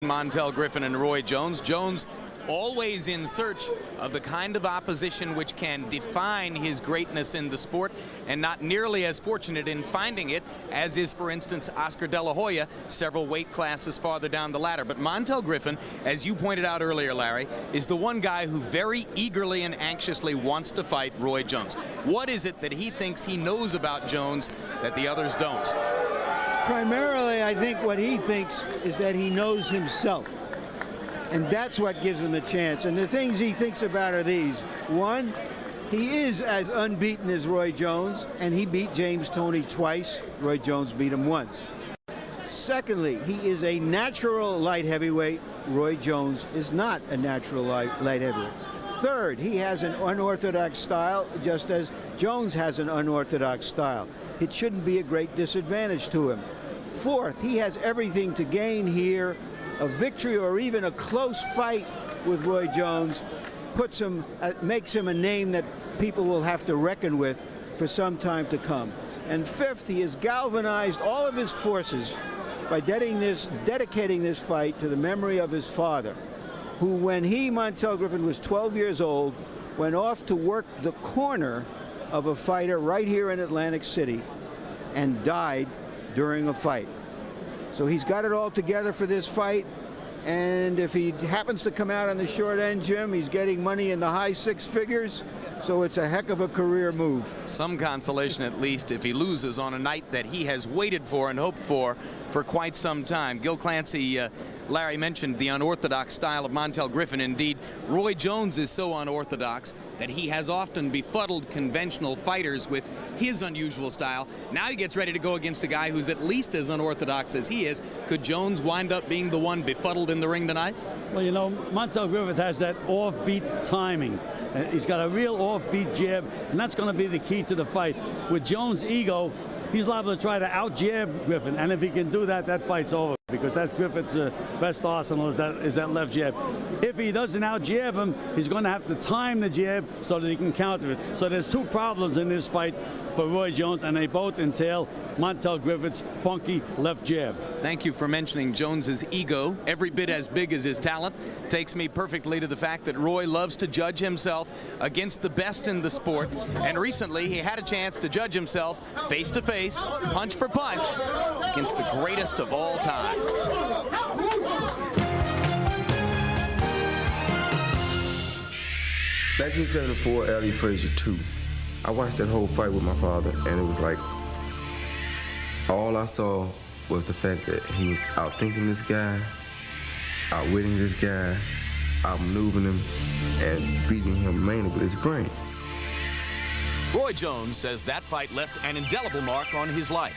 Montell, Griffin, and Roy Jones. Jones always in search of the kind of opposition which can define his greatness in the sport, and not nearly as fortunate in finding it as is, for instance, Oscar De La Hoya, several weight classes farther down the ladder. But Montell Griffin, as you pointed out earlier, Larry, is the one guy who very eagerly and anxiously wants to fight Roy Jones. What is it that he thinks he knows about Jones that the others don't? Primarily, I think what he thinks is that he knows himself. And that's what gives him a chance. And the things he thinks about are these. One, he is as unbeaten as Roy Jones, and he beat James Toney twice. Roy Jones beat him once. Secondly, he is a natural light heavyweight. Roy Jones is not a natural light heavyweight. Third, he has an unorthodox style, just as Jones has an unorthodox style. It shouldn't be a great disadvantage to him. Fourth, he has everything to gain here. A victory or even a close fight with Roy Jones puts him, makes him a name that people will have to reckon with for some time to come. And fifth, he has galvanized all of his forces by dedicating this fight to the memory of his father, who, when he, Montell Griffin, was 12 years old, went off to work the corner of a fighter right here in Atlantic City and died during a fight. So he's got it all together for this fight, and if he happens to come out on the short end, Jim, he's getting money in the high six figures, so it's a heck of a career move. Some consolation, at least, if he loses on a night that he has waited for and hoped for quite some time. Gil Clancy, Larry mentioned the unorthodox style of Montell Griffin. Indeed, Roy Jones is so unorthodox that he has often befuddled conventional fighters with his unusual style. Now he gets ready to go against a guy who's at least as unorthodox as he is. Could Jones wind up being the one befuddled in the ring tonight? Well, you know, Montell Griffin has that offbeat timing. He's got a real offbeat jab, and that's going to be the key to the fight. With Jones' ego, he's liable to try to out-jab Griffin, and if he can do that, that fight's over, because that's Griffin's best arsenal is that left jab. If he doesn't out-jab him, he's going to have to time the jab so that he can counter it. So there's two problems in this fight for Roy Jones, and they both entail Montell Griffin's funky left jab. Thank you for mentioning Jones's ego, every bit as big as his talent. Takes me perfectly to the fact that Roy loves to judge himself against the best in the sport, and recently he had a chance to judge himself face to face, punch for punch, against the greatest of all time. 1974, Ali Frazier 2. I watched that whole fight with my father, and it was like all I saw was the fact that he was outthinking this guy, outwitting this guy, outmaneuvering him, and beating him mainly with his brain. Roy Jones says that fight left an indelible mark on his life.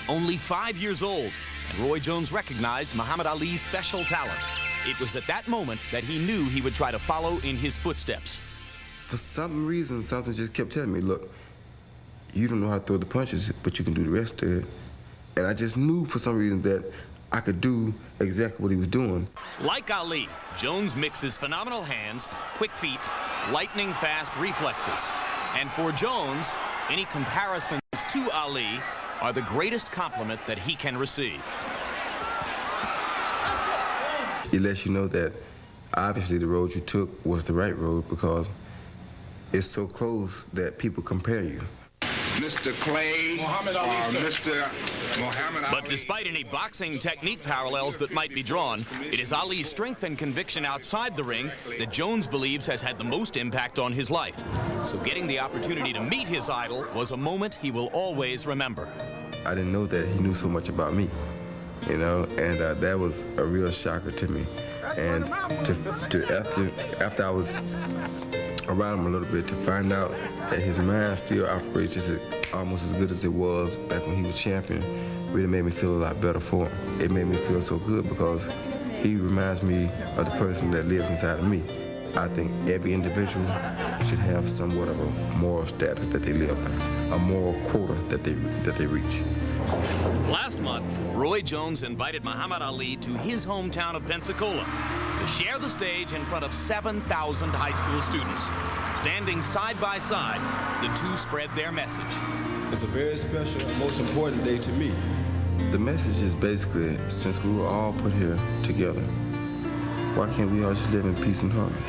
Only 5 years old, and Roy Jones recognized Muhammad Ali's special talent. It was at that moment that he knew he would try to follow in his footsteps. For some reason, something just kept telling me, look, you don't know how to throw the punches, but you can do the rest of it. And I just knew for some reason that I could do exactly what he was doing. Like Ali, Jones mixes phenomenal hands, quick feet, lightning fast reflexes. And for Jones, any comparisons to Ali are the greatest compliment that he can receive. It lets you know that obviously the road you took was the right road, because it's so close that people compare you. Mr. Clay, Muhammad Ali, Mr. Muhammad Ali. But despite any boxing technique parallels that might be drawn, it is Ali's strength and conviction outside the ring that Jones believes has had the most impact on his life. So getting the opportunity to meet his idol was a moment he will always remember. I didn't know that he knew so much about me, you know, and that was a real shocker to me. And after I was around him a little bit, to find out that his mind still operates just almost as good as it was back when he was champion, really made me feel a lot better for him. It made me feel so good because he reminds me of the person that lives inside of me. I think every individual should have somewhat of a moral status that they live by, a moral quota that they reach. Last month, Roy Jones invited Muhammad Ali to his hometown of Pensacola to share the stage in front of 7,000 high school students. Standing side by side, the two spread their message. It's a very special and most important day to me. The message is basically, since we were all put here together, why can't we all just live in peace and harmony?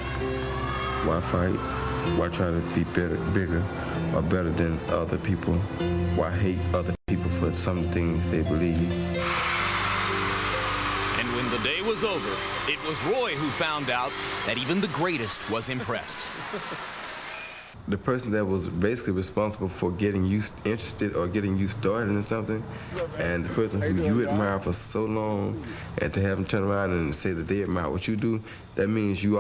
Why fight? Why try to be bigger or better than other people? Why hate other people for some things they believe? And when the day was over, it was Roy who found out that even the greatest was impressed. The person that was basically responsible for getting you interested or getting you started in something, and the person who you admire for so long, and to have them turn around and say that they admire what you do, that means you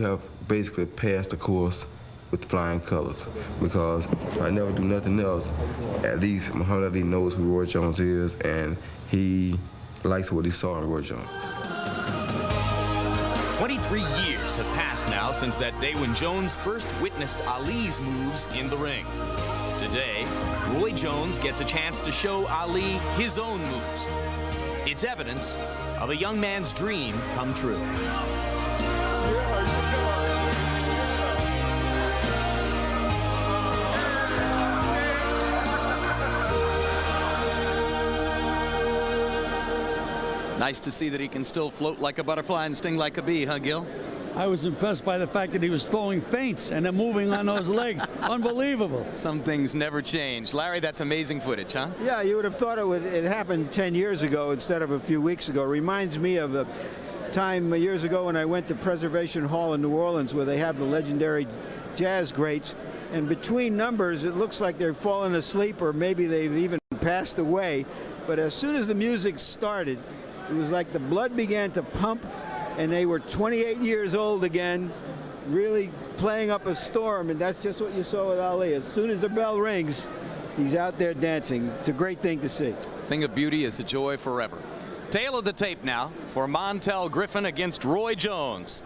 have basically passed the course with flying colors. Because if I never do nothing else, at least Muhammad Ali knows who Roy Jones is, and he likes what he saw in Roy Jones. 23 years have passed now since that day when Jones first witnessed Ali's moves in the ring. Today, Roy Jones gets a chance to show Ali his own moves. It's evidence of a young man's dream come true. Nice to see that he can still float like a butterfly and sting like a bee, huh, Gil? I was impressed by the fact that he was throwing feints and then moving on those legs. Unbelievable. Some things never change. Larry, that's amazing footage, huh? Yeah, you would have thought it happened 10 years ago instead of a few weeks ago. Reminds me of a time years ago when I went to Preservation Hall in New Orleans, where they have the legendary jazz greats, and between numbers it looks like they're falling asleep or maybe they've even passed away. But as soon as the music started, it was like the blood began to pump, and they were 28 years old again, really playing up a storm, and that's just what you saw with Ali. As soon as the bell rings, he's out there dancing. It's a great thing to see. Thing of beauty is a joy forever. Tail of the tape now for Montell Griffin against Roy Jones.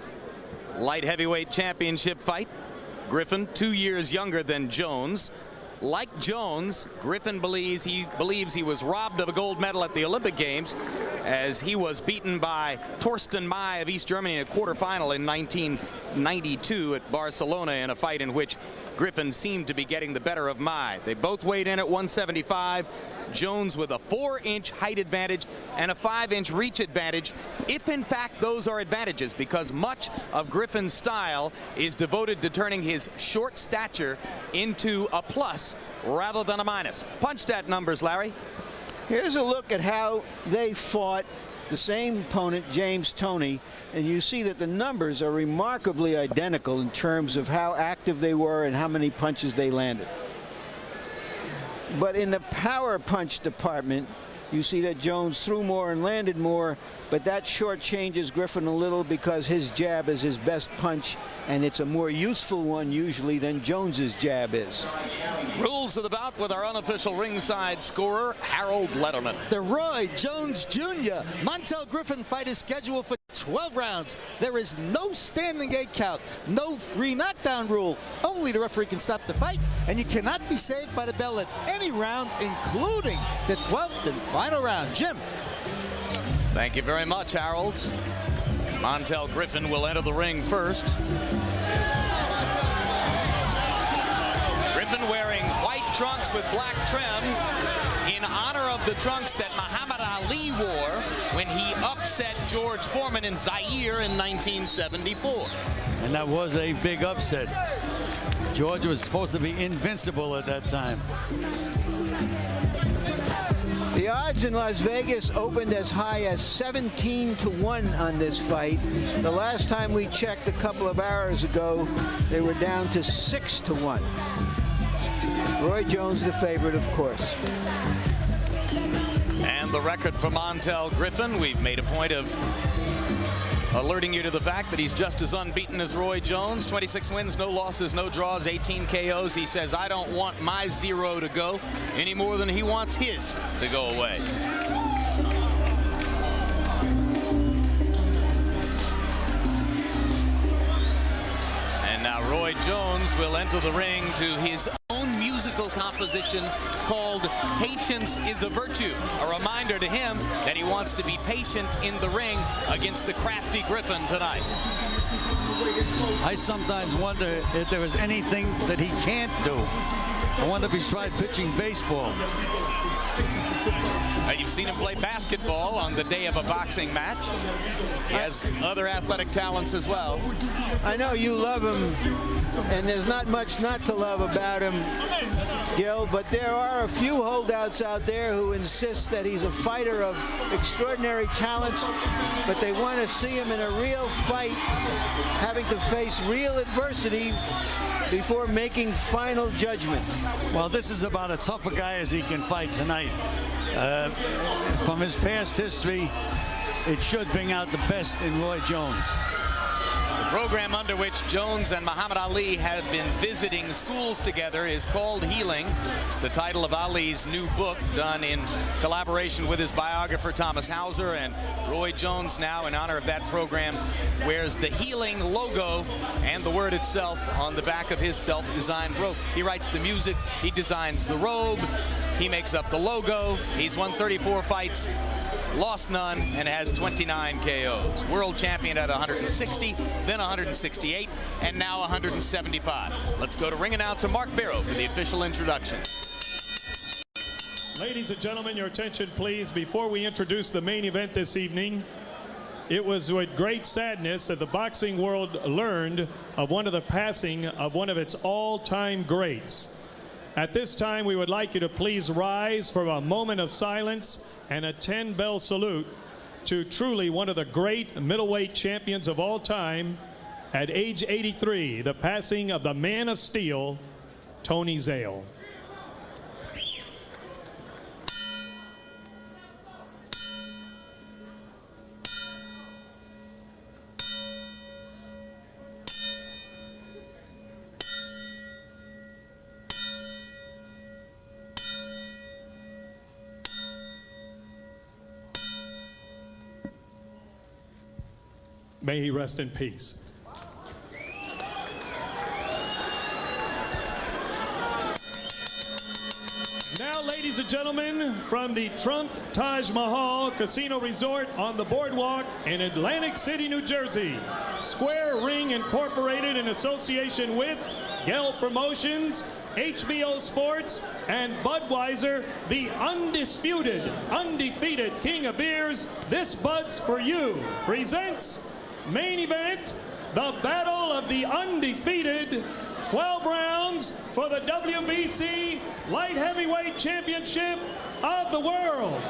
Light heavyweight championship fight. Griffin 2 years younger than Jones. Like Jones, Griffin believes he was robbed of a gold medal at the Olympic Games, as he was beaten by Torsten May of East Germany in a quarterfinal in 1992 at Barcelona, in a fight in which Griffin seemed to be getting the better of May. They both weighed in at 175. Jones with a 4-inch height advantage and a 5-inch reach advantage, if in fact those are advantages, because much of Griffin's style is devoted to turning his short stature into a plus rather than a minus. Punch stat numbers, Larry. Here's a look at how they fought the same opponent, James Toney, and you see that the numbers are remarkably identical in terms of how active they were and how many punches they landed. But in the power punch department, you see that Jones threw more and landed more, but that shortchanges Griffin a little because his jab is his best punch, and it's a more useful one usually than Jones's jab is. Rules of the bout with our unofficial ringside scorer, Harold Letterman. The Roy Jones Jr. Montell Griffin fight is scheduled for 12 rounds. There is no standing gate count, no 3 knockdown rule. Only the referee can stop the fight, and you cannot be saved by the bell at any round, including the 12th and final round. Jim. Thank you very much, Harold. Montell Griffin will enter the ring first. Griffin wearing white trunks with black trim in honor of the trunks that Muhammad Ali wore when he upset George Foreman in Zaire in 1974. And that was a big upset. George was supposed to be invincible at that time. The odds in Las Vegas opened as high as 17-1 on this fight. The last time we checked a couple of hours ago, they were down to 6-1. Roy Jones the favorite, of course. And the record for Montell Griffin, we've made a point of alerting you to the fact that he's just as unbeaten as Roy Jones. 26 wins, no losses, no draws, 18 KOs. He says, I don't want my 0 to go any more than he wants his to go away. And now Roy Jones will enter the ring to his own musical composition called Patience is a Virtue. A reminder to him that he wants to be patient in the ring against the crafty Griffin tonight. I sometimes wonder if there is anything that he can't do. I wonder if he's tried pitching baseball. You've seen him play basketball on the day of a boxing match. He has other athletic talents as well. I know you love him, and there's not much not to love about him, Gil, but there are a few holdouts out there who insist that he's a fighter of extraordinary talents, but they want to see him in a real fight, having to face real adversity before making final judgment. Well, this is about as tough a guy as he can fight tonight. From his past history, it should bring out the best in Roy Jones. The program under which Jones and Muhammad Ali have been visiting schools together is called Healing. It's the title of Ali's new book, done in collaboration with his biographer Thomas Hauser. And Roy Jones now, in honor of that program, wears the Healing logo and the word itself on the back of his self-designed robe. He writes the music, he designs the robe, he makes up the logo. He's won 34 fights, lost none, and has 29 KOs. World champion at 160, then 168, and now 175. Let's go to ring announcer Mark Barrow for the official introduction. Ladies and gentlemen, your attention please. Before we introduce the main event this evening, it was with great sadness that the boxing world learned of the passing of one of its all-time greats. At this time, we would like you to please rise for a moment of silence and a 10-bell salute to truly one of the great middleweight champions of all time. At age 83, the passing of the man of steel, Tony Zale. May he rest in peace. Now, ladies and gentlemen, from the Trump Taj Mahal Casino Resort on the boardwalk in Atlantic City, New Jersey, Square Ring Incorporated in association with Gell Promotions, HBO Sports, and Budweiser, the undisputed, undefeated king of beers, This Bud's For You, presents main event, the battle of the undefeated 12 rounds for the WBC Light Heavyweight Championship of the world.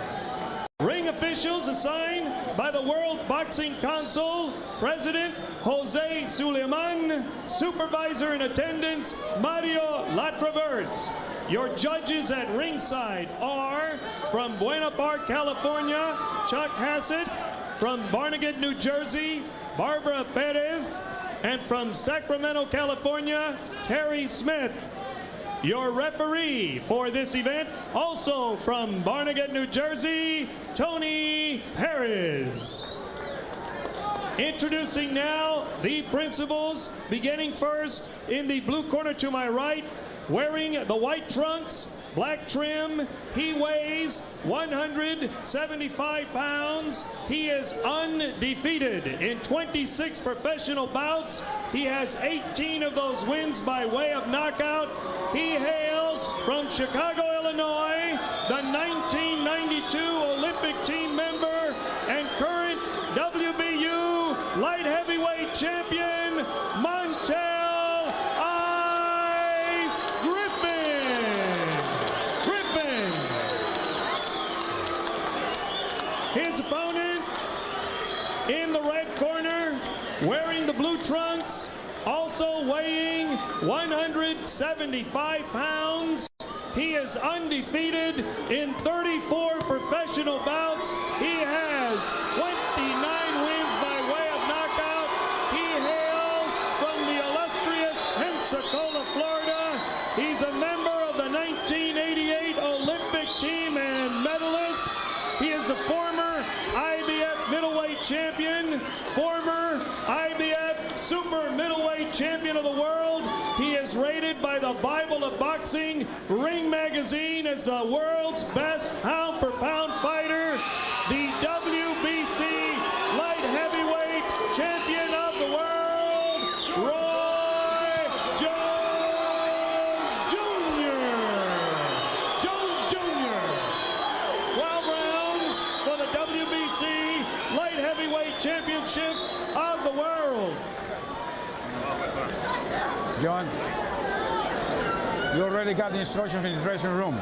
Ring officials assigned by the World Boxing Council, President Jose Suleiman, Supervisor in attendance, Mario Latraverse. Your judges at ringside are from Buena Park, California, Chuck Hassett, from Barnegat, New Jersey, Barbara Perez, and from Sacramento, California, Terry Smith. Your referee for this event, also from Barnegat, New Jersey, Tony Perez. Introducing now the principals, beginning first in the blue corner to my right, wearing the white trunks, black trim. He weighs 175 pounds. He is undefeated in 26 professional bouts. He has 18 of those wins by way of knockout. He hails from Chicago, Illinois, the 1992 Olympic team member and current WBU light heavyweight champion, Montell Griffin. His opponent in the red corner, wearing the blue trunks, also weighing 175 pounds. He is undefeated in 34 professional bouts. He has 29 wins by way of knockout. He hails from the illustrious Pensacola, Florida. He's a member of the 1988 Olympic team and medalist. He is a former IBF middleweight champion, former IBF super middleweight champion of the world. He is rated by the Bible of Boxing, Ring Magazine, as the world's best pound-for-pound fighter, the WBC light heavyweight champion of the world, Roy Jones Jr. Championship of the World. John, you already got the instructions in the dressing room.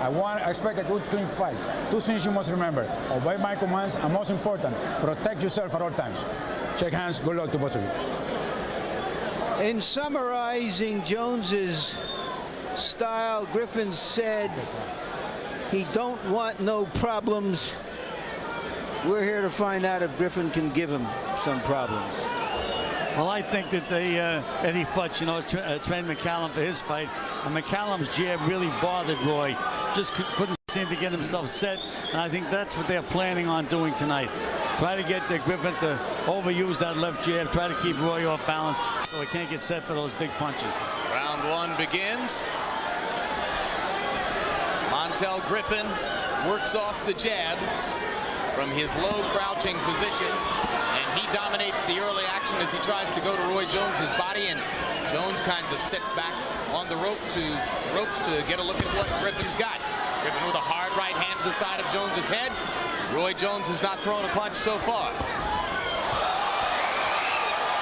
I expect a good, clean fight. Two things you must remember: obey my commands, and most important, protect yourself at all times. Shake hands. Good luck to both of you. In summarizing Jones's style, Griffin said he don't want no problems. We're here to find out if Griffin can give him some problems. Well, I think that they, Eddie Futch, you know, trained McCallum for his fight, and McCallum's jab really bothered Roy. Just couldn't seem to get himself set, and I think that's what they're planning on doing tonight. Try to get Griffin to overuse that left jab, try to keep Roy off balance so he can't get set for those big punches. Round one begins. Montell Griffin works off the jab from his low crouching position, and he dominates the early action as he tries to go to Roy Jones's body, and Jones kind of sits back on the ropes to get a look at what Griffin's got. Griffin with a hard right hand to the side of Jones's head. Roy Jones has not thrown a punch so far.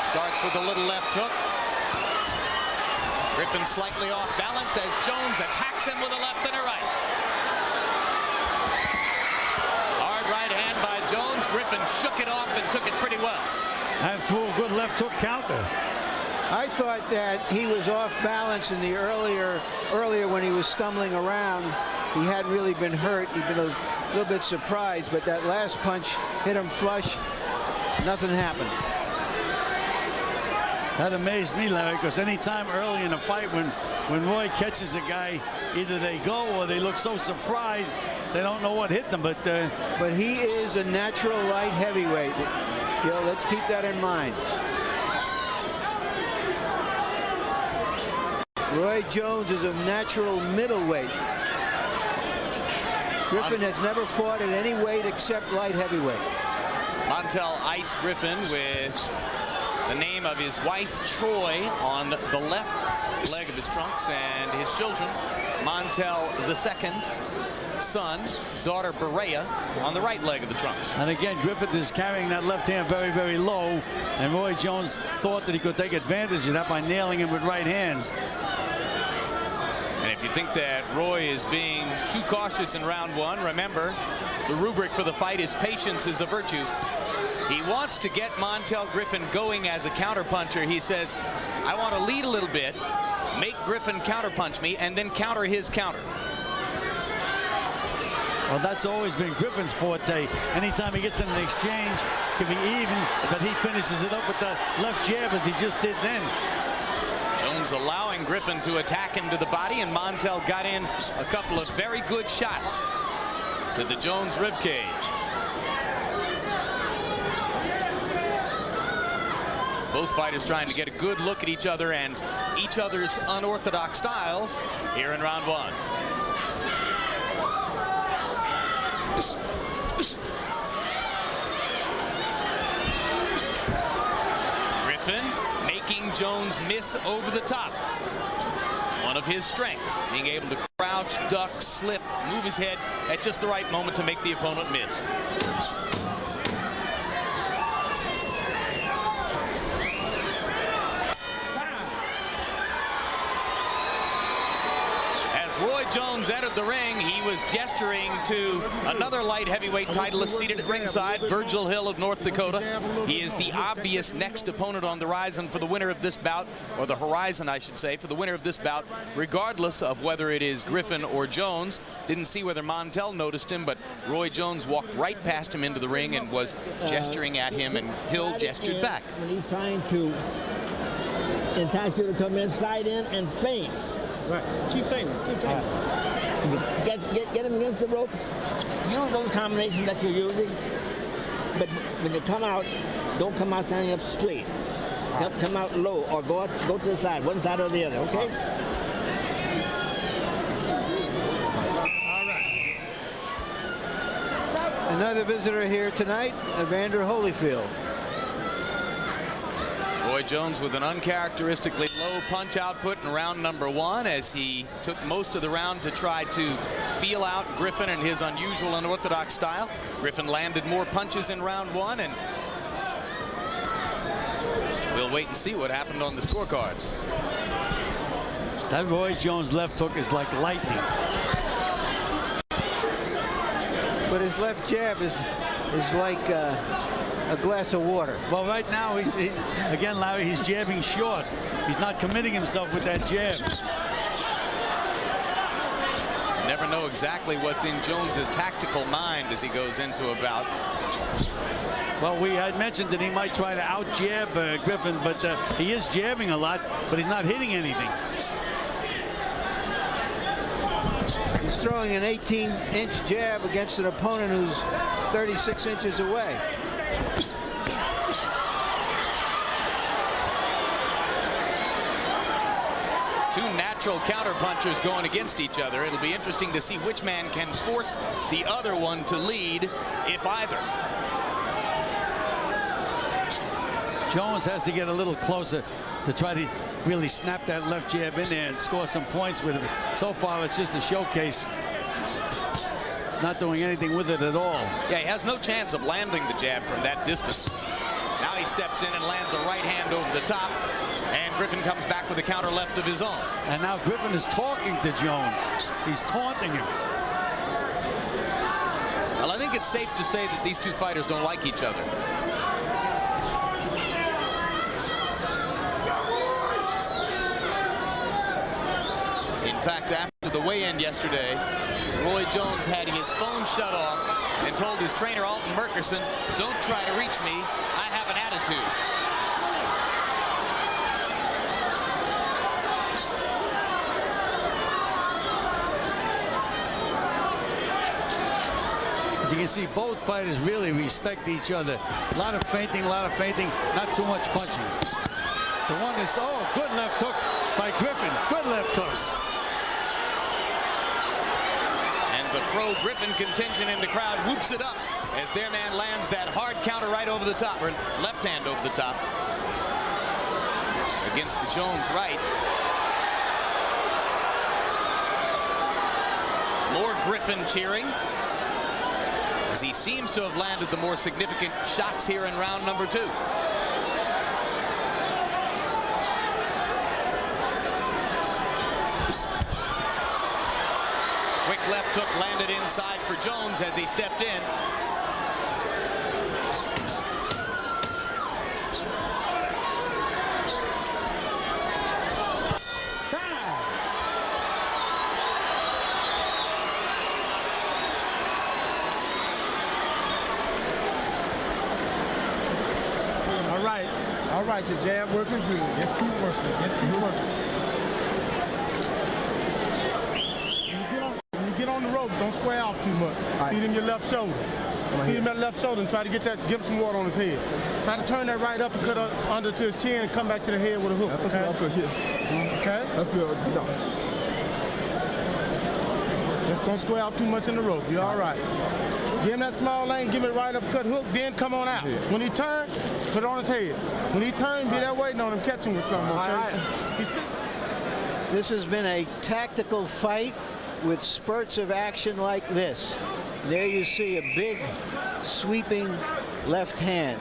Starts with a little left hook. Griffin slightly off balance as Jones attacks him with a left and a right. Hard right hand by Jones. Griffin shook it off and took it pretty well. And threw a good left hook counter. I thought that he was off balance in the earlier when he was stumbling around. He hadn't really been hurt. He'd been a little bit surprised, but that last punch hit him flush. Nothing happened. That amazed me, Larry, because any time early in a fight when Roy catches a guy, either they go or they look so surprised they don't know what hit them. But he is a natural light heavyweight. Yo, let's keep that in mind. Roy Jones is a natural middleweight. Griffin has never fought at any weight except light heavyweight. Montell iced Griffin with the name of his wife, Troy, on the left leg of his trunks, and his children, Montell II, son, daughter Berea, on the right leg of the trunks. And again, Griffin is carrying that left hand very, very low, and Roy Jones thought that he could take advantage of that by nailing him with right hands. And if you think that Roy is being too cautious in round one, remember, the rubric for the fight is patience is a virtue. He wants to get Montell Griffin going as a counterpuncher. He says, I want to lead a little bit, make Griffin counterpunch me, and then counter his counter. Well, that's always been Griffin's forte. Anytime he gets in an exchange, can be even, but he finishes it up with the left jab as he just did then. Jones allowing Griffin to attack him to the body, and Montell got in a couple of very good shots to the Jones ribcage. Both fighters trying to get a good look at each other and each other's unorthodox styles here in round one. Griffin making Jones miss over the top. One of his strengths, being able to crouch, duck, slip, move his head at just the right moment to make the opponent miss. Roy Jones entered the ring. He was gesturing to another light heavyweight titleist seated at ringside, Virgil Hill of North Dakota. He is the obvious next opponent on the horizon for the winner of this bout, or the horizon, I should say, for the winner of this bout, regardless of whether it is Griffin or Jones. Didn't see whether Montell noticed him, but Roy Jones walked right past him into the ring and was gesturing at him, and Hill gestured back. When he's trying to entice you to come in, slide in, and feint. Right. Keep feinting. Keep feinting. Get him against the ropes. Use those combinations that you're using. But when you come out, don't come out standing up straight. Come out low or go to the side, one side or the other, okay? All right. Another visitor here tonight, Evander Holyfield. Roy Jones with an uncharacteristically low punch output in round number one, as he took most of the round to try to feel out Griffin and his unusual unorthodox style. Griffin landed more punches in round one, and wait and see what happened on the scorecards. That Roy Jones left hook is like lightning. But his left jab is like a glass of water. Well, right now, again, Larry, he's jabbing short. He's not committing himself with that jab. Never know exactly what's in Jones's tactical mind as he goes into a bout. Well, we had mentioned that he might try to out-jab Griffin, but he is jabbing a lot, but he's not hitting anything. He's throwing an 18-inch jab against an opponent who's 36 inches away. Two natural counterpunchers going against each other. It'll be interesting to see which man can force the other one to lead, if either. Jones has to get a little closer to try to really snap that left jab in there and score some points with him. So far, it's just a showcase. Not doing anything with it at all. Yeah, he has no chance of landing the jab from that distance. Now he steps in and lands a right hand over the top, and Griffin comes back with a counter left of his own. And now Griffin is talking to Jones. He's taunting him. Well, I think it's safe to say that these two fighters don't like each other. In fact, after the weigh-in yesterday, Roy Jones had his phone shut off and told his trainer, Alton Merkerson, don't try to reach me. I have an attitude. You can see both fighters really respect each other. A lot of feinting, not too much punching. The one is, oh, good left hook by Griffin. Good left hook. The pro-Griffin contingent in the crowd whoops it up as their man lands that hard counter right over the top, or left hand over the top against the Jones right. More Griffin cheering as he seems to have landed the more significant shots here in round number 2. Quick left hook landed inside for Jones as he stepped in. All right, your jab working good. Just keep working. Just keep working. When you get on the ropes, don't square off too much. Right. Feed him your left shoulder. Feed him that left shoulder and try to get that. Give him some water on his head. Try to turn that right uppercut under to his chin and come back to the head with a hook. Okay. Okay. That's good. Just don't square off too much in the rope. You're all right. Give him that small lane, give him a right uppercut hook, then come on out. When he turns, put it on his head. When he turns, be there waiting on him, catch him with something, okay? This has been a tactical fight with spurts of action like this. There you see a big sweeping left hand.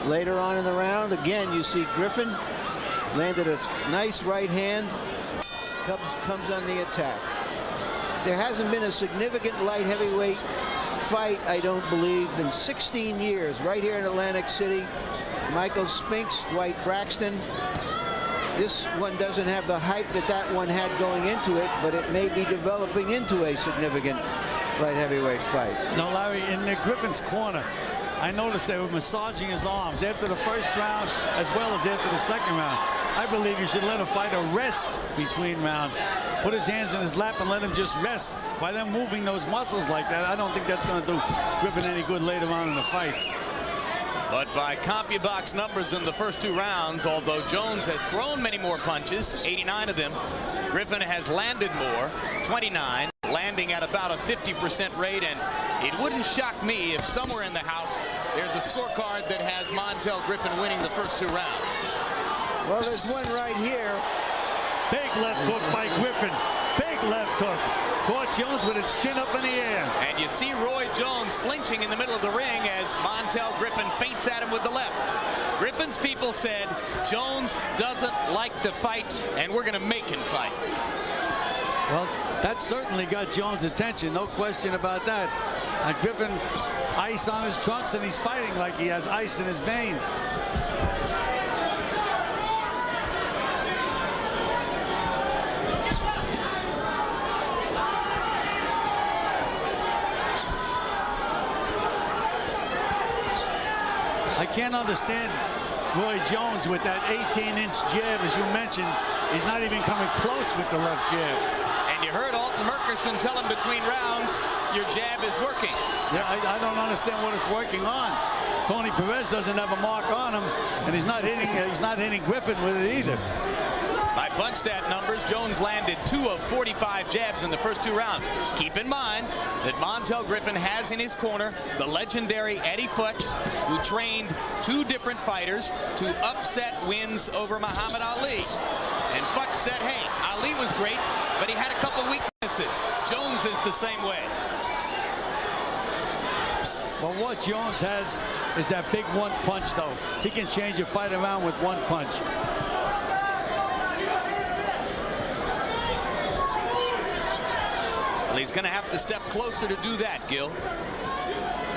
Later on in the round, again, you see Griffin landed a nice right hand, comes on the attack. There hasn't been a significant light heavyweight fight, I don't believe, in 16 years right here in Atlantic City. Michael Spinks, Dwight Braxton. This one doesn't have the hype that one had going into it, but it may be developing into a significant light heavyweight fight. Now, Larry, in Griffin's corner, I noticed they were massaging his arms after the first round as well as after the second round. I believe you should let a fighter rest between rounds. Put his hands in his lap and let him just rest. By them moving those muscles like that, I don't think that's going to do Griffin any good later on in the fight. But by CompuBox numbers in the first 2 rounds, although Jones has thrown many more punches, 89 of them, Griffin has landed more, 29, landing at about a 50% rate. And it wouldn't shock me if somewhere in the house there's a scorecard that has Montell Griffin winning the first 2 rounds. Well, there's one right here. Big left hook by Griffin. Big left hook. Caught Jones with its chin up in the air. And you see Roy Jones flinching in the middle of the ring as Montell Griffin feints at him with the left. Griffin Griffin's people said Jones doesn't like to fight, and we're going to make him fight. Well, that certainly got Jones' attention, no question about that. And Griffin, ice on his trunks, and he's fighting like he has ice in his veins. I can't understand Roy Jones with that 18-inch jab, as you mentioned. He's not even coming close with the left jab. And you heard Alton Murkerson tell him between rounds, your jab is working. Yeah, I don't understand what it's working on. Tony Perez doesn't have a mark on him, and he's not hitting Griffin with it either. By punch stat numbers, Jones landed 2 of 45 jabs in the first 2 rounds. Keep in mind that Montell Griffin has in his corner the legendary Eddie Futch, who trained 2 different fighters to upset wins over Muhammad Ali. And Futch said, hey, Ali was great, but he had a couple weaknesses. Jones is the same way. Well, what Jones has is that big one punch, though. He can change a fight around with one punch. Well, he's going to have to step closer to do that, Gil.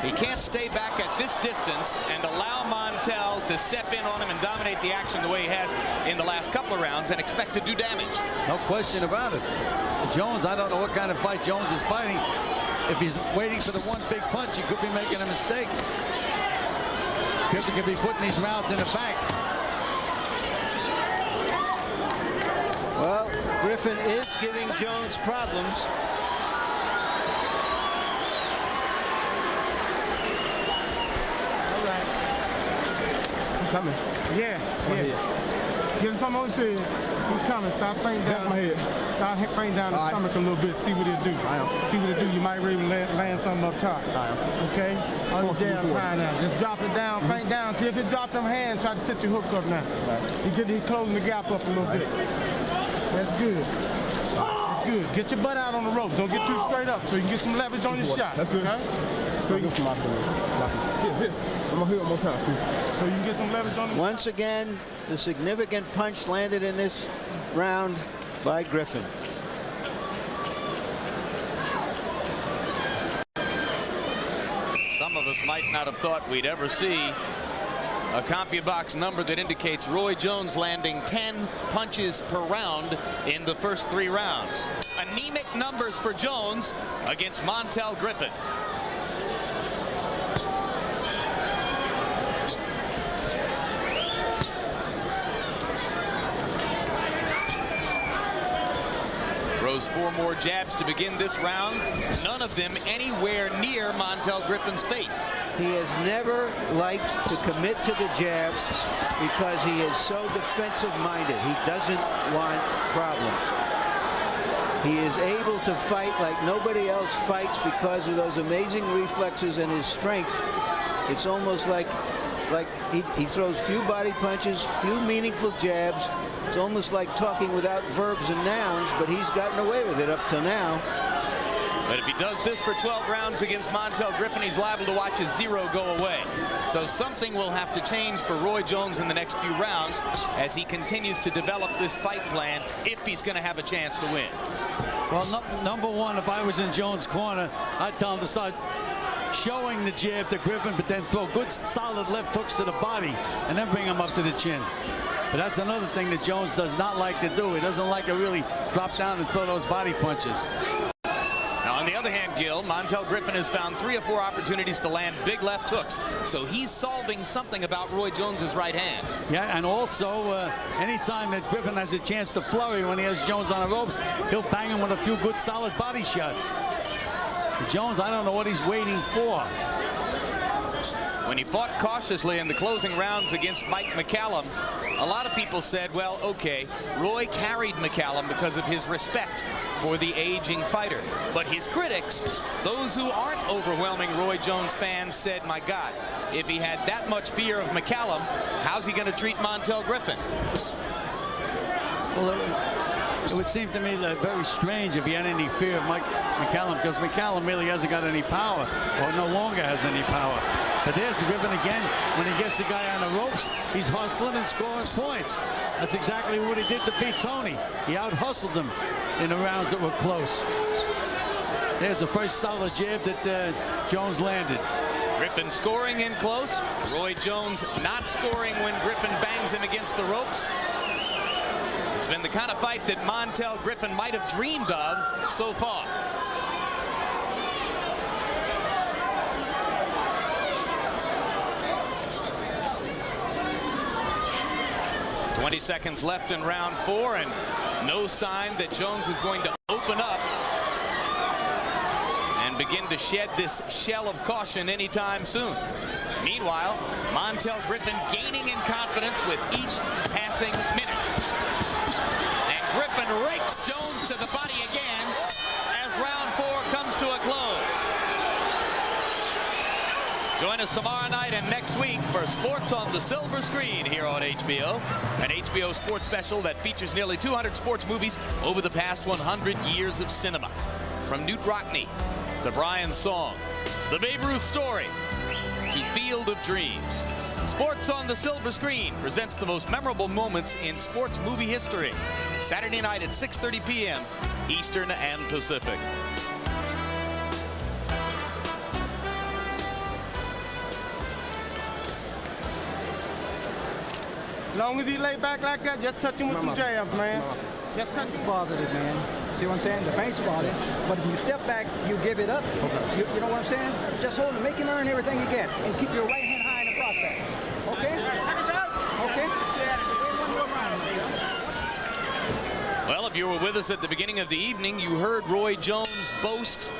He can't stay back at this distance and allow Montell to step in on him and dominate the action the way he has in the last couple of rounds and expect to do damage. No question about it. Jones, I don't know what kind of fight Jones is fighting. If he's waiting for the one big punch, he could be making a mistake. Griffin could be putting these rounds in the bank. Well, Griffin is giving Jones problems. Coming. Yeah. Give him some on to you. He's coming. Start playing down. My head. Start playing down the stomach a little bit. See what he'll do. See what he'll do. You might really land something up top. Okay? All your jabs high now. Just drop it down. Feint down. See if it drop them hands. Try to set your hook up now. He's closing the gap up a little bit. That's good. That's good. Get your butt out on the ropes. Don't get too straight up so you can get some leverage on your shot. That's good. Okay? So you So you can get some leverage on the Once again, the significant punch landed in this round by Griffin. Some of us might not have thought we'd ever see a CompuBox number that indicates Roy Jones landing 10 punches per round in the first 3 rounds. Anemic numbers for Jones against Montell Griffin. Throws 4 more jabs to begin this round, none of them anywhere near Montell Griffin's face. He has never liked to commit to the jabs because he is so defensive-minded. He doesn't want problems. He is able to fight like nobody else fights because of those amazing reflexes and his strength. It's almost like he throws few body punches, few meaningful jabs. It's almost like talking without verbs and nouns, but he's gotten away with it up till now. But if he does this for 12 rounds against Montell Griffin, he's liable to watch his 0 go away. So something will have to change for Roy Jones in the next few rounds as he continues to develop this fight plan if he's going to have a chance to win. Well, number one, if I was in Jones' corner, I'd tell him to start showing the jab to Griffin, but then throw good solid left hooks to the body and then bring him up to the chin. But that's another thing that Jones does not like to do. He doesn't like to really drop down and throw those body punches. Now, on the other hand, Gil, Montell Griffin has found 3 or 4 opportunities to land big left hooks. So he's solving something about Roy Jones's right hand. Yeah, and also anytime that Griffin has a chance to flurry when he has Jones on the ropes, he'll bang him with a few good solid body shots. But Jones, I don't know what he's waiting for. When he fought cautiously in the closing rounds against Mike McCallum, a lot of people said, well, okay, Roy carried McCallum because of his respect for the aging fighter. But his critics, those who aren't overwhelming Roy Jones fans, said, my God, if he had that much fear of McCallum, how's he going to treat Montell Griffin? Well, it would seem to me that very strange if he had any fear of Mike McCallum, because McCallum really hasn't got any power, or no longer has any power. But there's Griffin again. When he gets the guy on the ropes, he's hustling and scoring points. That's exactly what he did to beat Tony. He out-hustled him in the rounds that were close. There's the first solid jab that Jones landed. Griffin scoring in close. Roy Jones not scoring when Griffin bangs him against the ropes. It's been the kind of fight that Montell Griffin might have dreamed of so far. "20 seconds left in round 4, and no sign that Jones is going to open up and begin to shed this shell of caution anytime soon. Meanwhile, Montell Griffin gaining in confidence with each passing minute. And Griffin rakes Jones to the body again as round 4 comes to a close. Join us tomorrow night and next week for Sports on the Silver Screen here on HBO, an HBO sports special that features nearly 200 sports movies over the past 100 years of cinema. From Newt Rockney to Brian Song, The Babe Ruth Story, to Field of Dreams. Sports on the Silver Screen presents the most memorable moments in sports movie history. Saturday night at 6:30 p.m. Eastern and Pacific. As long as he lay back like that, just touch him with some jabs, man. Just touch him. Bothered it, man. See what I'm saying? The feints bothered him. But if you step back, you give it up. Okay. You know what I'm saying? Just hold him, make him earn everything you get, and keep your right hand high in the process. Okay? Okay? Well, if you were with us at the beginning of the evening, you heard Roy Jones boast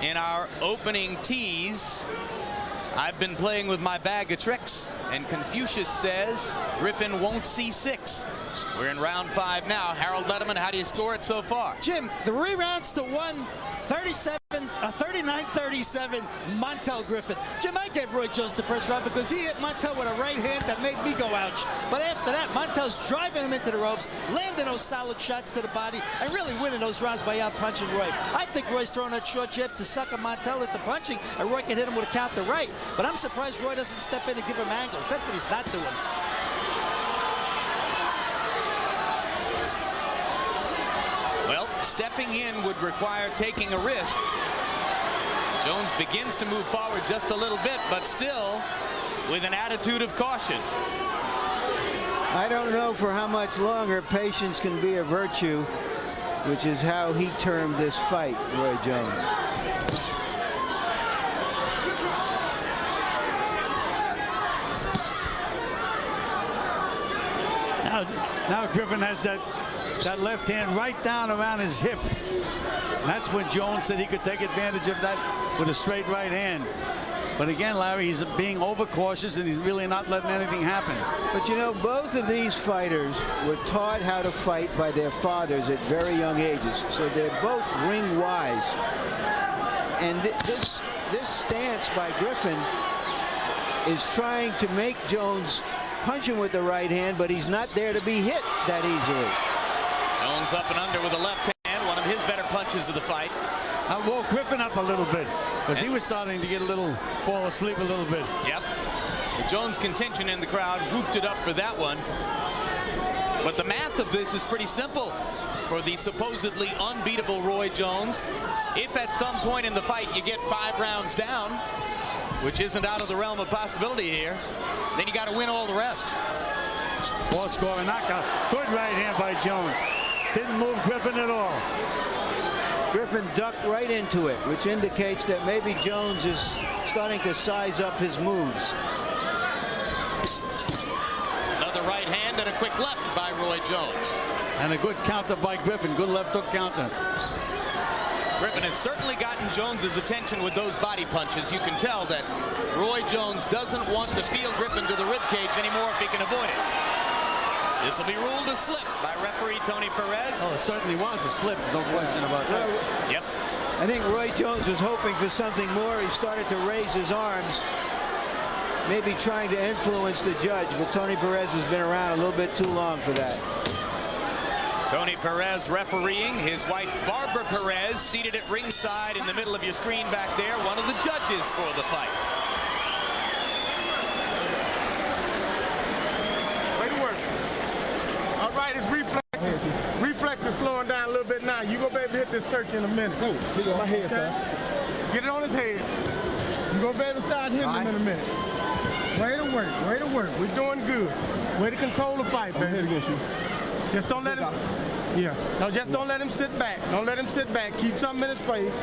in our opening tease. "I've been playing with my bag of tricks, and Confucius says Griffin won't see 6. We're in round 5 now. Harold Letterman, how do you score it so far? Jim, 3 rounds to 1, 39-37, Montell Griffin. Jim, I gave Roy Jones the first round because he hit Montell with a right hand that made me go ouch. But after that, Montell's driving him into the ropes, landing those solid shots to the body, and really winning those rounds by out-punching Roy. I think Roy's throwing that short jab to sucker Montell into punching, and Roy can hit him with a counter right. But I'm surprised Roy doesn't step in and give him angles. That's what he's not doing. Well, stepping in would require taking a risk. Jones begins to move forward just a little bit, but still with an attitude of caution. I don't know for how much longer patience can be a virtue, which is how he termed this fight, Roy Jones. Now Griffin has that left hand right down around his hip. And that's when Jones said he could take advantage of that with a straight right hand. But again, Larry, he's being overcautious and he's really not letting anything happen. But you know, both of these fighters were taught how to fight by their fathers at very young ages. So they're both ring wise. And this stance by Griffin is trying to make Jones punch him with the right hand, but he's not there to be hit that easily. Jones up and under with a left hand, one of his better punches of the fight. I woke Griffin up a little bit because he was starting to get fall asleep a little bit. Yep. The Jones contingent in the crowd whooped it up for that one. But the math of this is pretty simple for the supposedly unbeatable Roy Jones. If at some point in the fight you get 5 rounds down, which isn't out of the realm of possibility here, then you got to win all the rest. Ball scoring knockout. Good right hand by Jones. Didn't move Griffin at all. Griffin ducked right into it, which indicates that maybe Jones is starting to size up his moves. Another right hand and a quick left by Roy Jones. And a good counter by Griffin. Good left hook counter. Griffin has certainly gotten Jones's attention with those body punches. You can tell that Roy Jones doesn't want to feel Griffin to the ribcage anymore if he can avoid it. This will be ruled a slip by referee Tony Perez. Oh, it certainly was a slip. No question about that. Yep. I think Roy Jones was hoping for something more. He started to raise his arms, maybe trying to influence the judge, but Tony Perez has been around a little bit too long for that. Tony Perez refereeing, his wife Barbara Perez seated at ringside in the middle of your screen back there, one of the judges for the fight. Now, you gonna be able to hit this turkey in a minute. No, he on my head, sir. Get it on his head. You gonna be able to start hitting him in a minute. Way to work, way to work. We're doing good. Way to control the fight, baby. I'm here against you. Just don't let him. Yeah. No, just don't let him sit back. Don't let him sit back. Keep something in his face.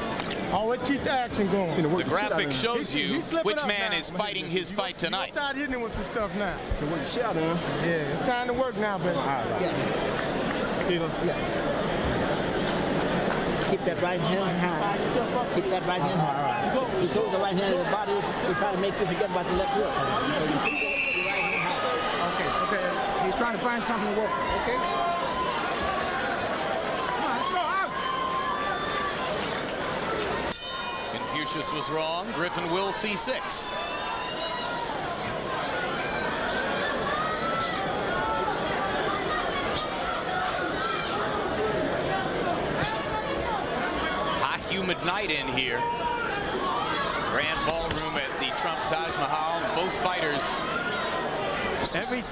Always keep the action going. The graphic shows you which man is fighting his fight tonight. Start hitting him with some stuff now. Yeah, it's time to work now, baby. Yeah. Keep that right hand high. Keep that right hand high. He throws the right hand in the body. He tries to make you forget about the left hook. Okay. He's trying to find something to work. Okay. Come on, let's go out. Confucius was wrong. Griffin will see 6. Hot, humid night in here. Grand ballroom at the Trump Taj Mahal. Both fighters. Every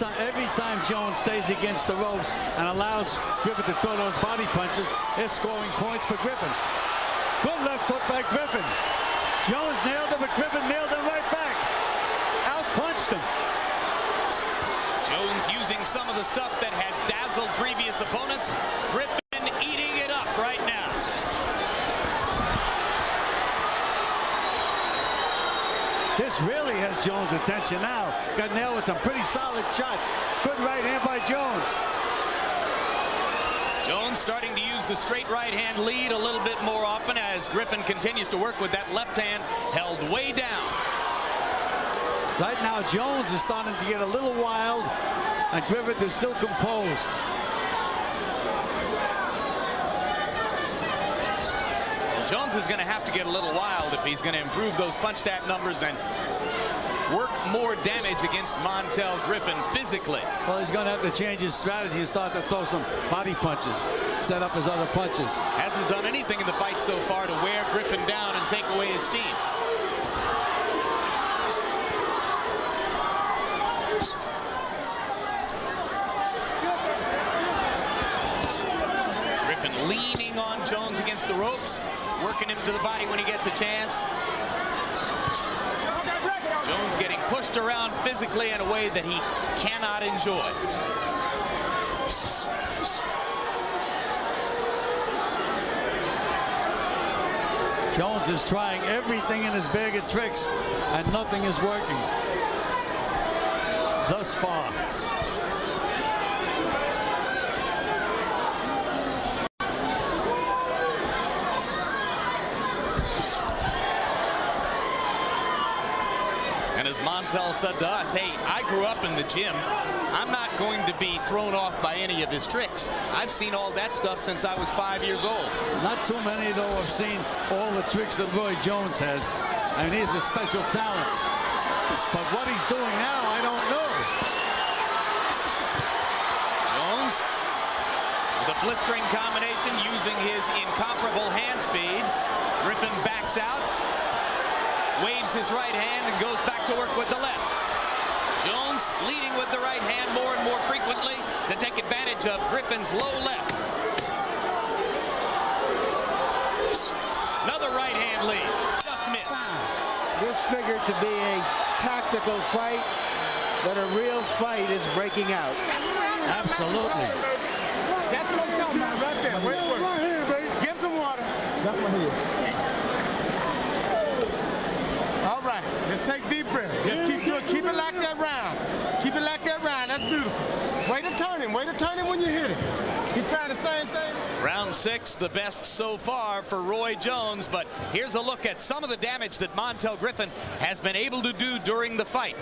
time Jones stays against the ropes and allows Griffin to throw those body punches, it's scoring points for Griffin. Good left hook by Griffin. Jones nailed him, but Griffin nailed him right back. Out-punched him. Jones using some of the stuff that has dazzled previous opponents. Griffin eating it up right now. This really has Jones' attention now. Got nailed with some pretty solid shots. Good right hand by Jones. Jones starting to use the straight right hand lead a little bit more often as Griffin continues to work with that left hand held way down. Right now, Jones is starting to get a little wild, and Griffin is still composed. Jones is going to have to get a little wild if he's going to improve those punch stat numbers and work more damage against Montell Griffin physically. Well, he's going to have to change his strategy and start to throw some body punches, set up his other punches. Hasn't done anything in the fight so far to wear Griffin down and take away his steam. Griffin leaning on Jones against the ropes, working him to the body when he gets a chance. Jones getting pushed around physically in a way that he cannot enjoy. Jones is trying everything in his bag of tricks, and nothing is working thus far. And as Montell said to us, hey, I grew up in the gym. I'm not going to be thrown off by any of his tricks. I've seen all that stuff since I was 5 years old. Not too many, though, have seen all the tricks that Roy Jones has. And he's a special talent. But what he's doing now, I don't know. Jones, with a blistering combination using his incomparable hand speed. Griffin backs out, waves his right hand, and goes back to work with the left. Jones leading with the right hand more and more frequently to take advantage of Griffin's low left. Another right hand lead, just missed. This figured to be a tactical fight, but a real fight is breaking out. Absolutely. That's what I'm talking about right there. Wait, right here, baby. Give some water. That's my head. All right, just take deep breath. Just keep doing. Keep it like that round. Keep it like that round. That's beautiful. Way to turn him. Way to turn him when you hit him. He's trying the same thing. Round 6, the best so far for Roy Jones, but here's a look at some of the damage that Montell Griffin has been able to do during the fight.